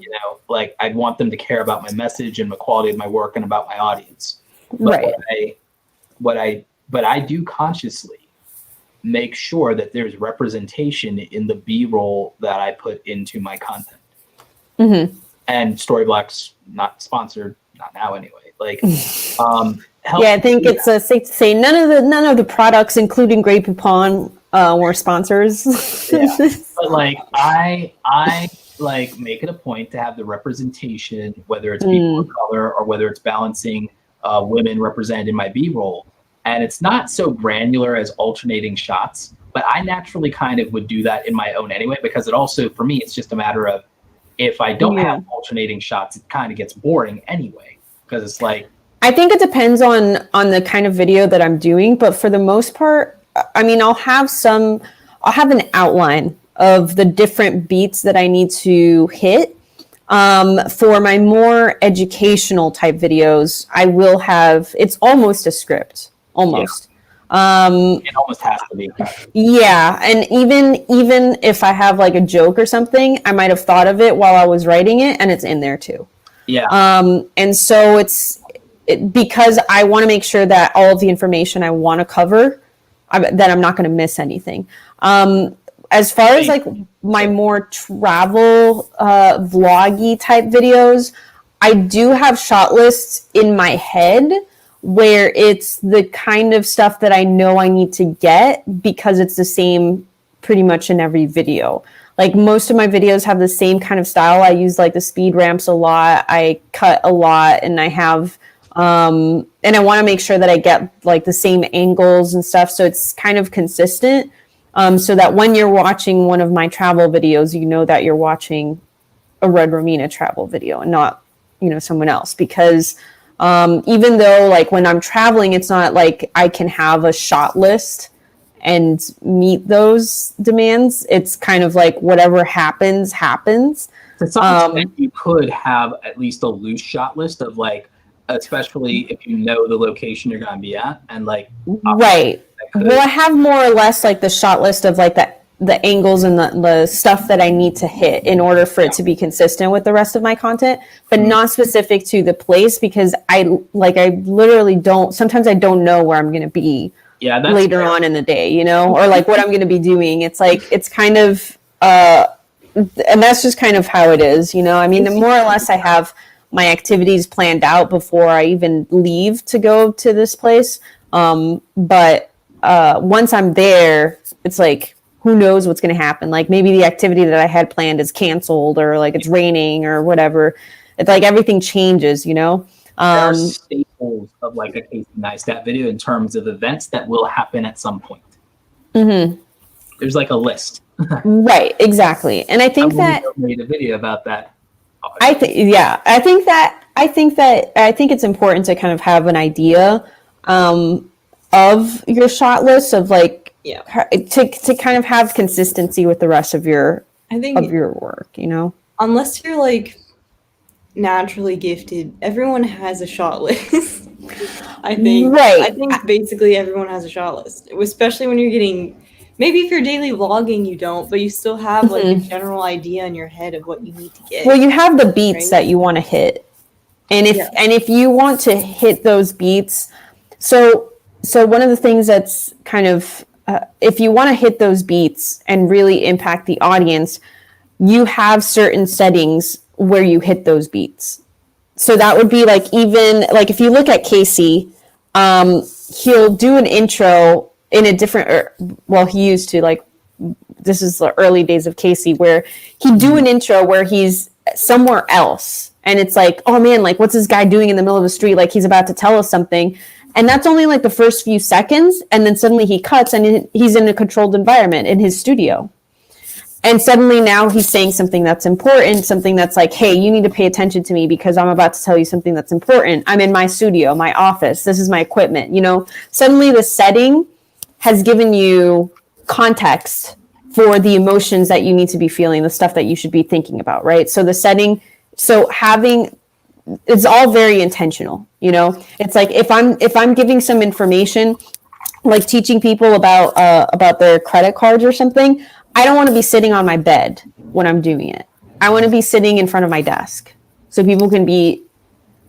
[SPEAKER 1] like I'd want them to care about my message and the quality of my work and about my audience. But but I do consciously make sure that there's representation in the B-roll that I put into my content. And Storyblocks, not sponsored, not now anyway. Like,
[SPEAKER 3] I think it's safe to say none of the products, including Grey Poupon, were sponsors.
[SPEAKER 1] But like I like make it a point to have the representation, whether it's people of color or whether it's balancing women represented in my B-roll. And it's not so granular as alternating shots. but I naturally kind of would do that in my own anyway, because it also, for me, it's just a matter of, if I don't have alternating shots, it kind of gets boring anyway, because it's like,
[SPEAKER 3] I think it depends on the kind of video that I'm doing, but for the most part, I mean, I'll have an outline of the different beats that I need to hit. For my more educational type videos, I will have, it's almost a script, almost.
[SPEAKER 1] It almost has to be.
[SPEAKER 3] Yeah, and even if I have like a joke or something, I might have thought of it while I was writing it, and it's in there too.
[SPEAKER 1] Yeah.
[SPEAKER 3] And so because I want to make sure that all of the information I want to cover, that I'm not going to miss anything. As far as like my more travel vloggy type videos, I do have shot lists in my head where it's the kind of stuff that I know I need to get, because it's the same pretty much in every video. Like most of my videos have the same kind of style. I use like the speed ramps a lot. I cut a lot, and I have, and I want to make sure that I get like the same angles and stuff. So it's kind of consistent. So that when you're watching one of my travel videos, you know that you're watching a RedRomina travel video and not, someone else. Because even though like when I'm traveling, it's not like I can have a shot list and meet those demands. It's kind of like whatever happens.
[SPEAKER 1] To some extent, you could have at least a loose shot list of like, especially if you know the location you're going to be at, and like,
[SPEAKER 3] right. Well, I have more or less like the shot list of like the angles and the stuff that I need to hit in order for it to be consistent with the rest of my content, but not specific to the place, because I literally sometimes I don't know where I'm going to be later on in the day, or like what I'm going to be doing. It's like, it's kind of, and that's just kind of how it is, I mean, more or less I have my activities planned out before I even leave to go to this place. But once I'm there, it's like, who knows what's going to happen? Like maybe the activity that I had planned is canceled, or like it's raining or whatever. It's like everything changes,
[SPEAKER 1] There are staples of like a Casey Neistat video in terms of events that will happen at some point. Mm-hmm. There's like a list.
[SPEAKER 3] Right, exactly. And I think that
[SPEAKER 1] made a video about that.
[SPEAKER 3] I think it's important to kind of have an idea of your shot list, of like, to kind of have consistency with the rest of your work,
[SPEAKER 2] Unless you're like naturally gifted, everyone has a shot list. I think. Right. I think basically everyone has a shot list, especially when you're getting. Maybe if you're daily vlogging, you don't, but you still have like a general idea in your head of what you need to get.
[SPEAKER 3] Well, you have the beats that you want to hit, and if you want to hit those beats, so one of the things that's kind of if you want to hit those beats and really impact the audience, you have certain settings where you hit those beats. So that would be like, even like if you look at Casey, he'll do an intro in a different, he used to, like, this is the early days of Casey, where he'd do an intro where he's somewhere else. And it's like, oh man, like what's this guy doing in the middle of the street? Like he's about to tell us something. And that's only like the first few seconds. And then suddenly he cuts and he's in a controlled environment in his studio. And suddenly now he's saying something that's important, something that's like, hey, you need to pay attention to me because I'm about to tell you something that's important. I'm in my studio, my office. This is my equipment. Suddenly the setting has given you context for the emotions that you need to be feeling, the stuff that you should be thinking about, right? So the setting, it's all very intentional, It's like if I'm giving some information, like teaching people about their credit cards or something, I don't want to be sitting on my bed when I'm doing it. I want to be sitting in front of my desk so people can be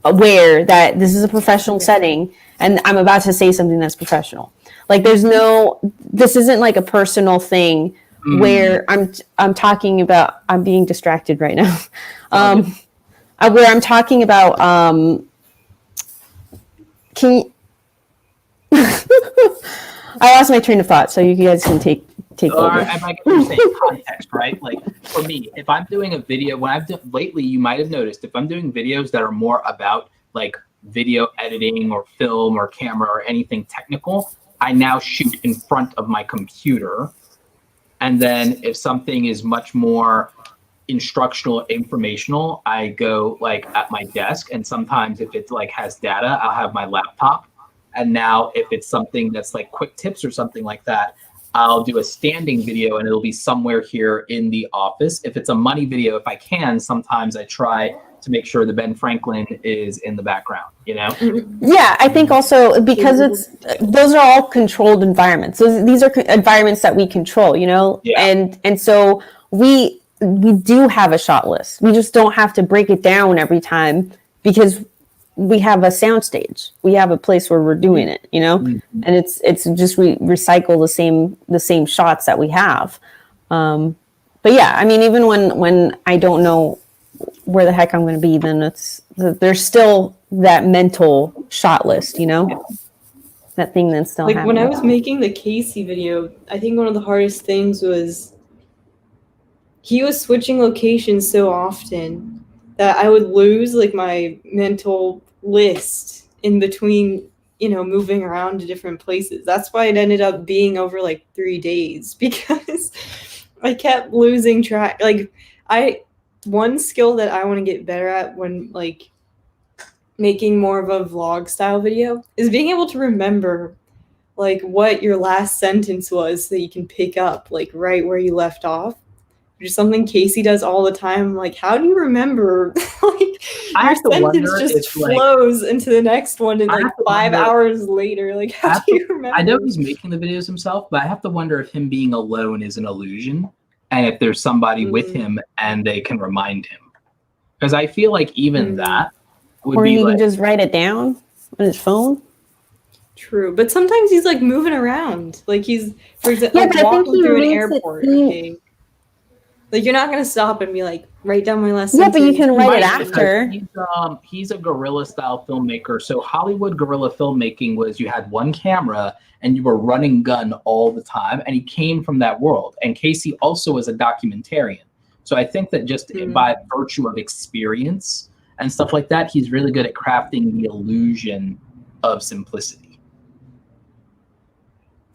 [SPEAKER 3] aware that this is a professional setting and I'm about to say something that's professional. Like this isn't like a personal thing where I'm talking about, I'm being distracted right now. Where I'm talking about, I lost my train of thought, so you guys can take over.
[SPEAKER 1] I get what you're saying, context, right? Like for me, if I'm doing a video, lately you might have noticed, if I'm doing videos that are more about like video editing or film or camera or anything technical, I now shoot in front of my computer. And then if something is much more instructional, informational, I go like at my desk. And sometimes if it like has data, I'll have my laptop. And now if it's something that's like quick tips or something like that, I'll do a standing video and it'll be somewhere here in the office. If it's a money video, if I can, sometimes I try to make sure the Ben Franklin is in the background, you know?
[SPEAKER 3] Yeah, I think also because those are all controlled environments. So these are environments that we control, you know?
[SPEAKER 1] Yeah.
[SPEAKER 3] And so we do have a shot list. We just don't have to break it down every time because we have a soundstage. We have a place where we're doing it, you know?
[SPEAKER 1] Mm-hmm.
[SPEAKER 3] And it's just we recycle the same shots that we have. But yeah, I mean, even when I don't know where the heck I'm going to be, then there's still that mental shot list, you know? That thing that's still
[SPEAKER 2] like
[SPEAKER 3] happening.
[SPEAKER 2] when I was making the Casey video, I think one of the hardest things was he was switching locations so often that I would lose like my mental list in between, you know, moving around to different places. That's why it ended up being over like 3 days because I kept losing track. Like one skill that I want to get better at when like making more of a vlog style video is being able to remember like what your last sentence was so that you can pick up like right where you left off. Which is something Casey does all the time. Like, how do you remember? Like,
[SPEAKER 1] I have to
[SPEAKER 2] your sentence
[SPEAKER 1] wonder
[SPEAKER 2] just
[SPEAKER 1] if, like,
[SPEAKER 2] flows into the next one, and
[SPEAKER 1] I
[SPEAKER 2] like
[SPEAKER 1] have to
[SPEAKER 2] 5
[SPEAKER 1] wonder-
[SPEAKER 2] hours later, like, how do you remember?
[SPEAKER 1] I know he's making the videos himself, but I have to wonder if him being alone is an illusion and if there's somebody with him and they can remind him. Because I feel like even that would
[SPEAKER 3] or
[SPEAKER 1] be
[SPEAKER 3] he
[SPEAKER 1] like,
[SPEAKER 3] can just write it down on his phone.
[SPEAKER 2] True, but sometimes he's like moving around. Like he's, for example,
[SPEAKER 3] Yeah,
[SPEAKER 2] like,
[SPEAKER 3] but I think
[SPEAKER 2] walking
[SPEAKER 3] he
[SPEAKER 2] through an
[SPEAKER 3] makes it
[SPEAKER 2] airport.
[SPEAKER 3] seem-
[SPEAKER 2] Okay. Like you're not gonna stop and be like, write down my last
[SPEAKER 3] Yeah,
[SPEAKER 2] sentence.
[SPEAKER 3] but you can write it
[SPEAKER 1] right,
[SPEAKER 3] after.
[SPEAKER 1] because he's a guerrilla style filmmaker. So Hollywood guerrilla filmmaking was you had one camera and you were running gun all the time, and he came from that world. And Casey also was a documentarian. So I think that just by virtue of experience and stuff like that, he's really good at crafting the illusion of simplicity.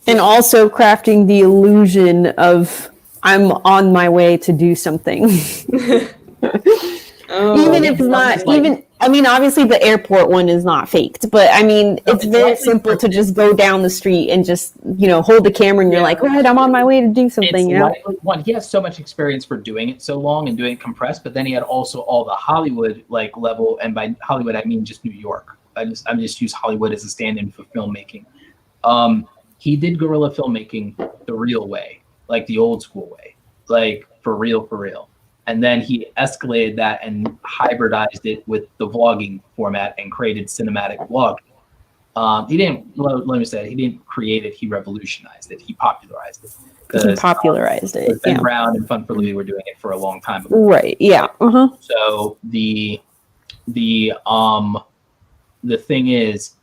[SPEAKER 3] And also crafting the illusion of I'm on my way to do something. Even if not, I mean, obviously the airport one is not faked, but I mean, it's very simple to just go down the street and just, you know, hold the camera and you're like, right, I'm on my way to do something, you know?
[SPEAKER 1] One, he has so much experience for doing it so long and doing it compressed, but then he had also all the Hollywood like level, and by Hollywood I mean just New York. I'm just use Hollywood as a stand-in for filmmaking. He did guerrilla filmmaking the real way, like the old school way, like for real. And then he escalated that and hybridized it with the vlogging format and created cinematic vlogging. He didn't, let me say, he didn't create it, he revolutionized it, he popularized it.
[SPEAKER 3] He popularized it.
[SPEAKER 1] Ben
[SPEAKER 3] Yeah.
[SPEAKER 1] Brown and Fun for Louie were doing it for a long time ago.
[SPEAKER 3] Right. Yeah.
[SPEAKER 1] So the thing is,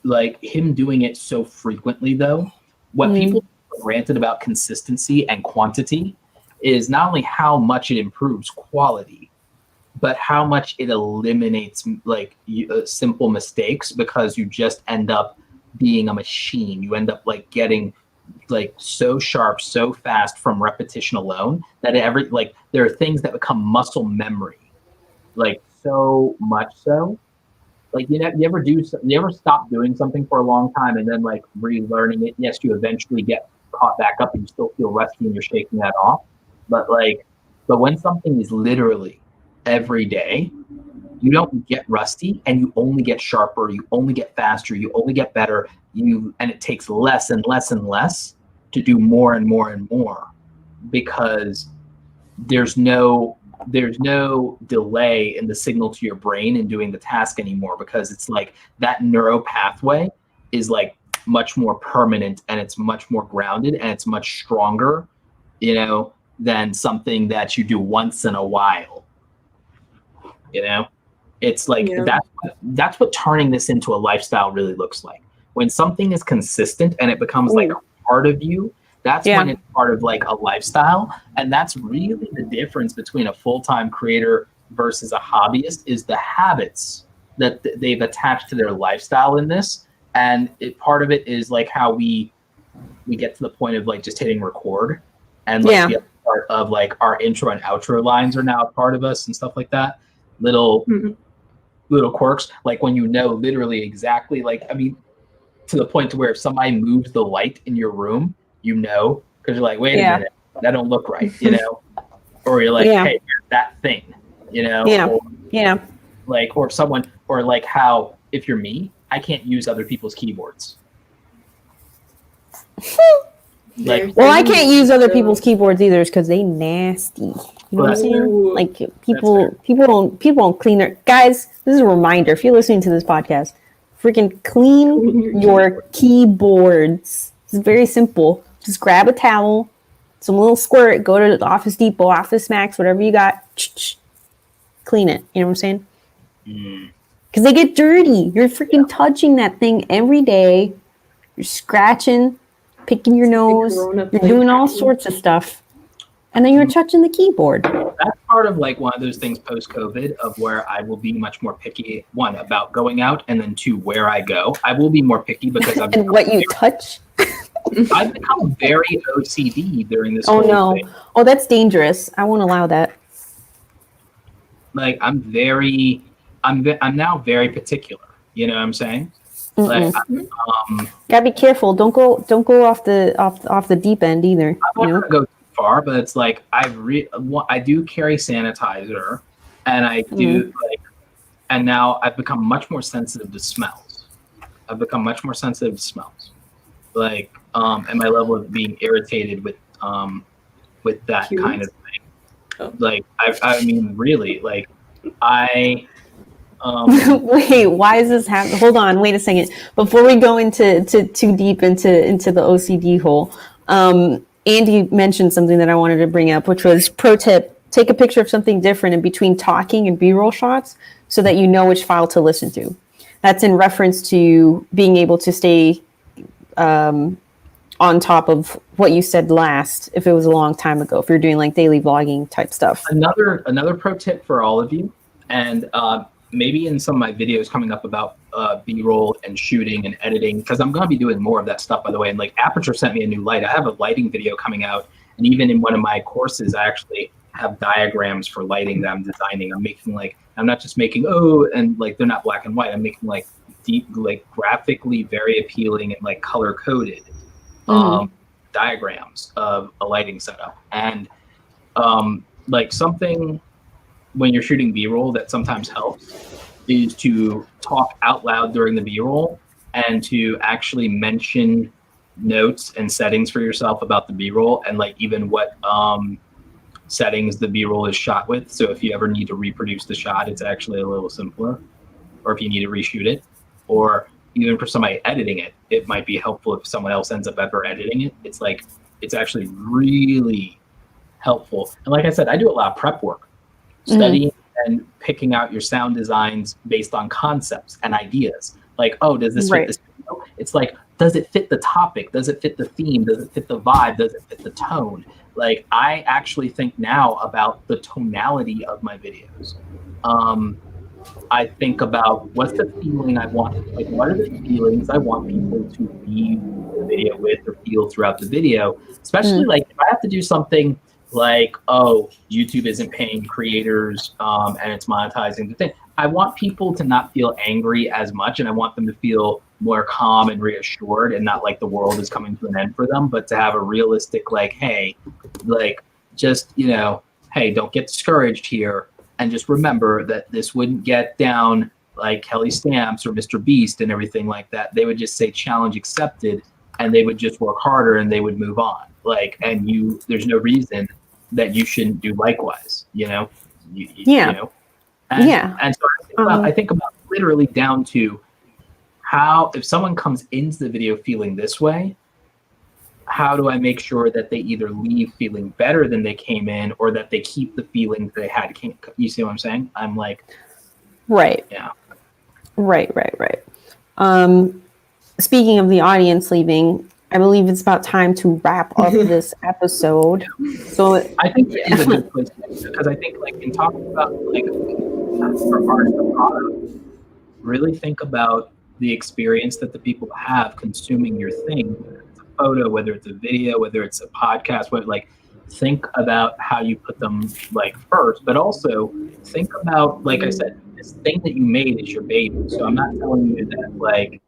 [SPEAKER 1] like him doing it so frequently though, what people take for granted about consistency and quantity is not only how much it improves quality, but how much it eliminates like simple mistakes, because you just end up being a machine. You end up like getting like so sharp, so fast from repetition alone that there are things that become muscle memory, like so much so. Like you ever stop doing something for a long time and then like relearning it? Yes, you eventually get caught back up and you still feel rusty and you're shaking that off. But when something is literally every day, you don't get rusty and you only get sharper, you only get faster, you only get better, and it takes less and less and less to do more and more and more, because there's no delay in the signal to your brain in doing the task anymore, because it's like that neural pathway is like much more permanent and it's much more grounded and it's much stronger, you know, than something that you do once in a while. You know, it's like that's what turning this into a lifestyle really looks like. When something is consistent and it becomes like a part of you, that's when it's part of like a lifestyle. And that's really the difference between a full-time creator versus a hobbyist, is the habits that they've attached to their lifestyle in this And part of it is like how we get to the point of like just hitting record, and like the other part of like our intro and outro lines are now a part of us and stuff like that. Little quirks, like when you know literally exactly, like, I mean, to the point to where if somebody moves the light in your room, you know, because you're like, wait a minute, that don't look right, you know, or you're like, hey, that thing, you know, or, like, or someone, or like how if you're me, I can't use other people's keyboards.
[SPEAKER 3] Like, well, I can't use other people's keyboards either because they nasty. You know what I'm saying? Like people don't clean their guys. This is a reminder. If you're listening to this podcast, freaking clean your keyboards. It's very simple. Just grab a towel, some little squirt, go to the Office Depot, Office Max, whatever you got. Clean it. You know what I'm saying? Because they get dirty. You're freaking touching that thing every day. You're scratching, picking your nose. You're doing all sorts of stuff. And then you're touching the keyboard.
[SPEAKER 1] That's part of like one of those things post-COVID of where I will be much more picky, one, about going out, and then two, where I go. I will be more picky because I've
[SPEAKER 3] and what you touch.
[SPEAKER 1] I've become very OCD during this
[SPEAKER 3] whole
[SPEAKER 1] whole thing.
[SPEAKER 3] Oh, that's dangerous. I won't allow that.
[SPEAKER 1] Like I'm now very particular. You know what I'm saying? Like,
[SPEAKER 3] gotta be careful. Don't go off the deep end either.
[SPEAKER 1] I'm not gonna go too far, but it's like I do carry sanitizer, and I do and now I've become much more sensitive to smells. Like, and my level of being irritated with that kind of thing. Oh. Like, I mean, really, like,
[SPEAKER 3] wait, why is this happening? Hold on, wait a second. Before we go into too deep into the OCD hole, Andy mentioned something that I wanted to bring up, which was pro tip: take a picture of something different in between talking and B-roll shots, so that you know which file to listen to. That's in reference to being able to stay on top of what you said last, if it was a long time ago, if you're doing like daily vlogging type stuff.
[SPEAKER 1] Another pro tip for all of you, and maybe in some of my videos coming up about B-roll and shooting and editing, because I'm going to be doing more of that stuff, by the way. And like Aperture sent me a new light. I have a lighting video coming out, and even in one of my courses, I actually have diagrams for lighting that I'm designing. I'm not just making and like they're not black and white. I'm making like deep, like graphically very appealing and like color coded diagrams of a lighting setup. And like something when you're shooting B-roll that sometimes helps is to talk out loud during the B-roll and to actually mention notes and settings for yourself about the B-roll, and like even what settings the B-roll is shot with. So if you ever need to reproduce the shot, it's actually a little simpler. Or if you need to reshoot it, or even for somebody editing it, it might be helpful if someone else ends up ever editing it. It's like, it's actually really helpful. And like I said, I do a lot of prep work, studying and picking out your sound designs based on concepts and ideas. Like, does this fit this video? It's like, does it fit the topic? Does it fit the theme? Does it fit the vibe? Does it fit the tone? Like, I actually think now about the tonality of my videos. I think about what's the feeling I want, like what are the feelings I want people to leave the video with or feel throughout the video, especially like if I have to do something like, YouTube isn't paying creators and it's monetizing the thing. I want people to not feel angry as much, and I want them to feel more calm and reassured, and not like the world is coming to an end for them, but to have a realistic, like, hey, like, just, hey, don't get discouraged here. And just remember that this wouldn't get down like Kelly Stamps or Mr. Beast and everything like that. They would just say challenge accepted, and they would just work harder and they would move on. Like, and there's no reason that you shouldn't do likewise, you know? And so I think about literally down to how, if someone comes into the video feeling this way, how do I make sure that they either leave feeling better than they came in, or that they keep the feelings they had? You see what I'm saying? I'm like,
[SPEAKER 3] right.
[SPEAKER 1] Yeah.
[SPEAKER 3] Right. Speaking of the audience leaving, I believe it's about time to wrap up this episode. So
[SPEAKER 1] I think it's a good place, because I think like in talking about like for art and product, really think about the experience that the people have consuming your thing, whether it's a photo, whether it's a video, whether it's a podcast, whether, like, think about how you put them like first, but also think about, like I said, this thing that you made is your baby. So I'm not telling you that like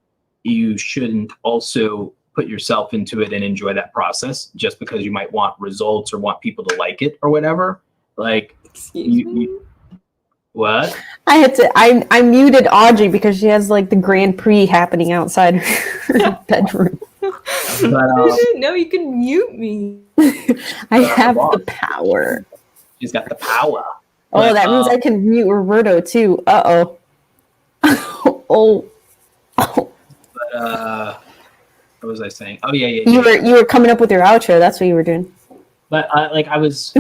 [SPEAKER 1] you shouldn't also put yourself into it and enjoy that process just because you might want results or want people to like it or whatever. Like, you what?
[SPEAKER 3] I muted Audrey because she has like the Grand Prix happening outside her bedroom.
[SPEAKER 1] But,
[SPEAKER 2] I didn't know you could mute me.
[SPEAKER 3] I have the power.
[SPEAKER 1] She's got the power.
[SPEAKER 3] Oh,
[SPEAKER 1] But,
[SPEAKER 3] that means I can mute Roberto too. Uh-oh. Oh.
[SPEAKER 1] But what was I saying? Oh yeah.
[SPEAKER 3] You were coming up with your outro. That's what you were doing.
[SPEAKER 1] But I will. But like I was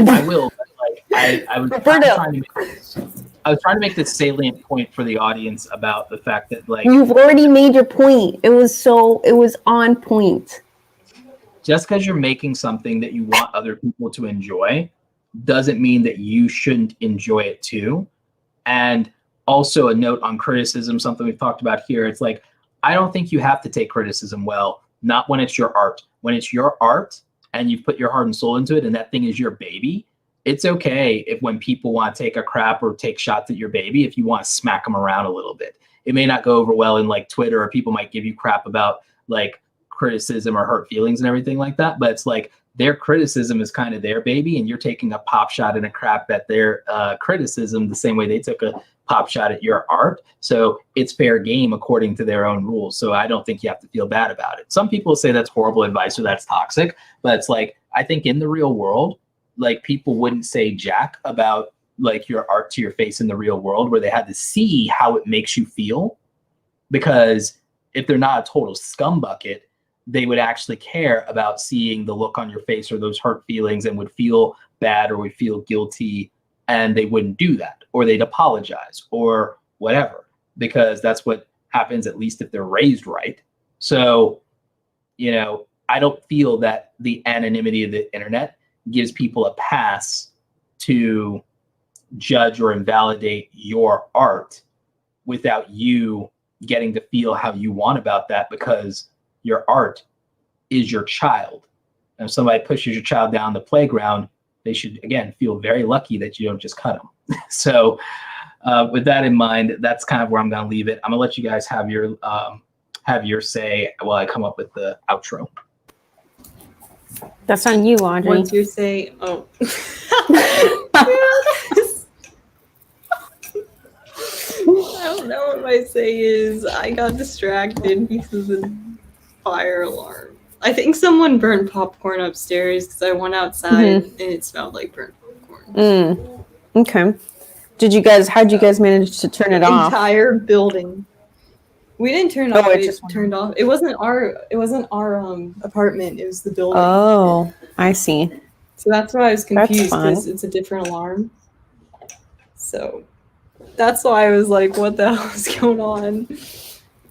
[SPEAKER 3] Roberto.
[SPEAKER 1] trying to make this salient point for the audience about the fact that, like,
[SPEAKER 3] You've already made your point. It was on point.
[SPEAKER 1] just because you're making something that you want other people to enjoy doesn't mean that you shouldn't enjoy it too. And also a note on criticism, something we've talked about here. It's like, I don't think you have to take criticism well, not when it's your art. When it's your art and you've put your heart and soul into it and that thing is your baby, it's okay if when people want to take a crap or take shots at your baby, if you want to smack them around a little bit. It may not go over well in like Twitter, or people might give you crap about like criticism or hurt feelings and everything like that. But it's like their criticism is kind of their baby, and you're taking a pop shot and a crap at their criticism the same way they took a pop shot at your art. So it's fair game according to their own rules. So I don't think you have to feel bad about it. Some people say that's horrible advice or that's toxic, but it's like, I think in the real world, like, people wouldn't say jack about like your art to your face in the real world where they had to see how it makes you feel. Because if they're not a total scumbucket, they would actually care about seeing the look on your face or those hurt feelings and would feel bad or would feel guilty, and they wouldn't do that, or they'd apologize or whatever, because that's what happens, at least if they're raised right. So, you know, I don't feel that the anonymity of the internet gives people a pass to judge or invalidate your art without you getting to feel how you want about that, because your art is your child. And if somebody pushes your child down the playground, they should, again, feel very lucky that you don't just cut them. So with that in mind, that's kind of where I'm going to leave it. I'm going to let you guys have your say while I come up with the outro.
[SPEAKER 3] That's on you, Audrey.
[SPEAKER 2] What's your say? Oh. I don't know what my say is. I got distracted because of the fire alarm. I think someone burned popcorn upstairs because I went outside and it smelled like burnt popcorn.
[SPEAKER 3] Okay. How'd you guys manage to turn it off?
[SPEAKER 2] Entire building. We didn't turn it off.
[SPEAKER 3] it
[SPEAKER 2] It
[SPEAKER 3] just
[SPEAKER 2] turned off. It wasn't our apartment. It was the building.
[SPEAKER 3] Oh, I see.
[SPEAKER 2] So that's why I was confused,
[SPEAKER 3] fun.
[SPEAKER 2] because it's a different alarm. So that's why I was like, what the hell is going on?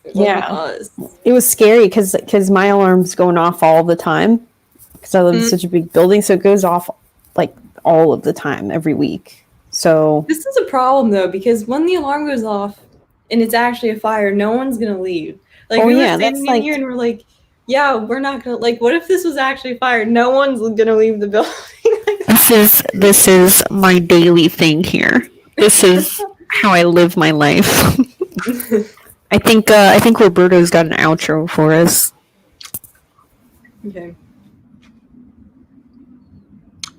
[SPEAKER 2] It wasn't us.
[SPEAKER 3] It was scary because my alarm's going off all the time because I live in such a big building, so it goes off like all of the time every week. So
[SPEAKER 2] This is a problem though, because when the alarm goes off and it's actually a fire, no one's gonna leave. Like, we were standing in here and we're like, yeah, we're not gonna, like, what if this was actually a fire? No one's gonna leave the building.
[SPEAKER 3] this is my daily thing here. This is how I live my life. I think Roberto's got an outro for us.
[SPEAKER 2] Okay.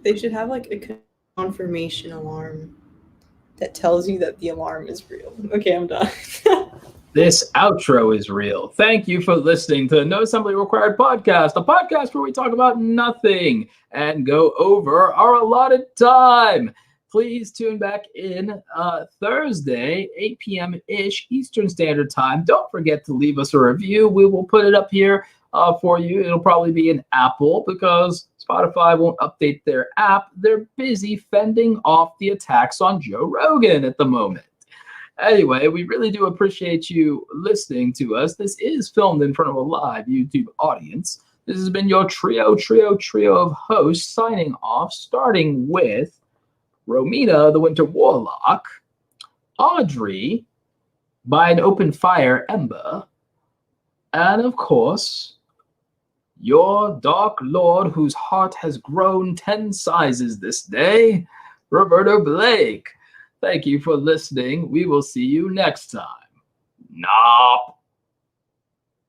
[SPEAKER 2] They should have like a confirmation alarm that tells you that the alarm is real. Okay, I'm done.
[SPEAKER 1] This outro is real. Thank you for listening to No Assembly Required Podcast, a podcast where we talk about nothing and go over our allotted time. Please tune back in Thursday, 8 p.m.-ish Eastern Standard Time. Don't forget to leave us a review. We will put it up here for you. It'll probably be in Apple because Spotify won't update their app. They're busy fending off the attacks on Joe Rogan at the moment. Anyway, we really do appreciate you listening to us. This is filmed in front of a live YouTube audience. This has been your trio of hosts signing off, starting with Romina, the Winter Warlock, Audrey, by an Open Fire Ember, And of course, your Dark Lord whose heart has grown 10 sizes this day, Roberto Blake. Thank you for listening. We will see you next time. Nop.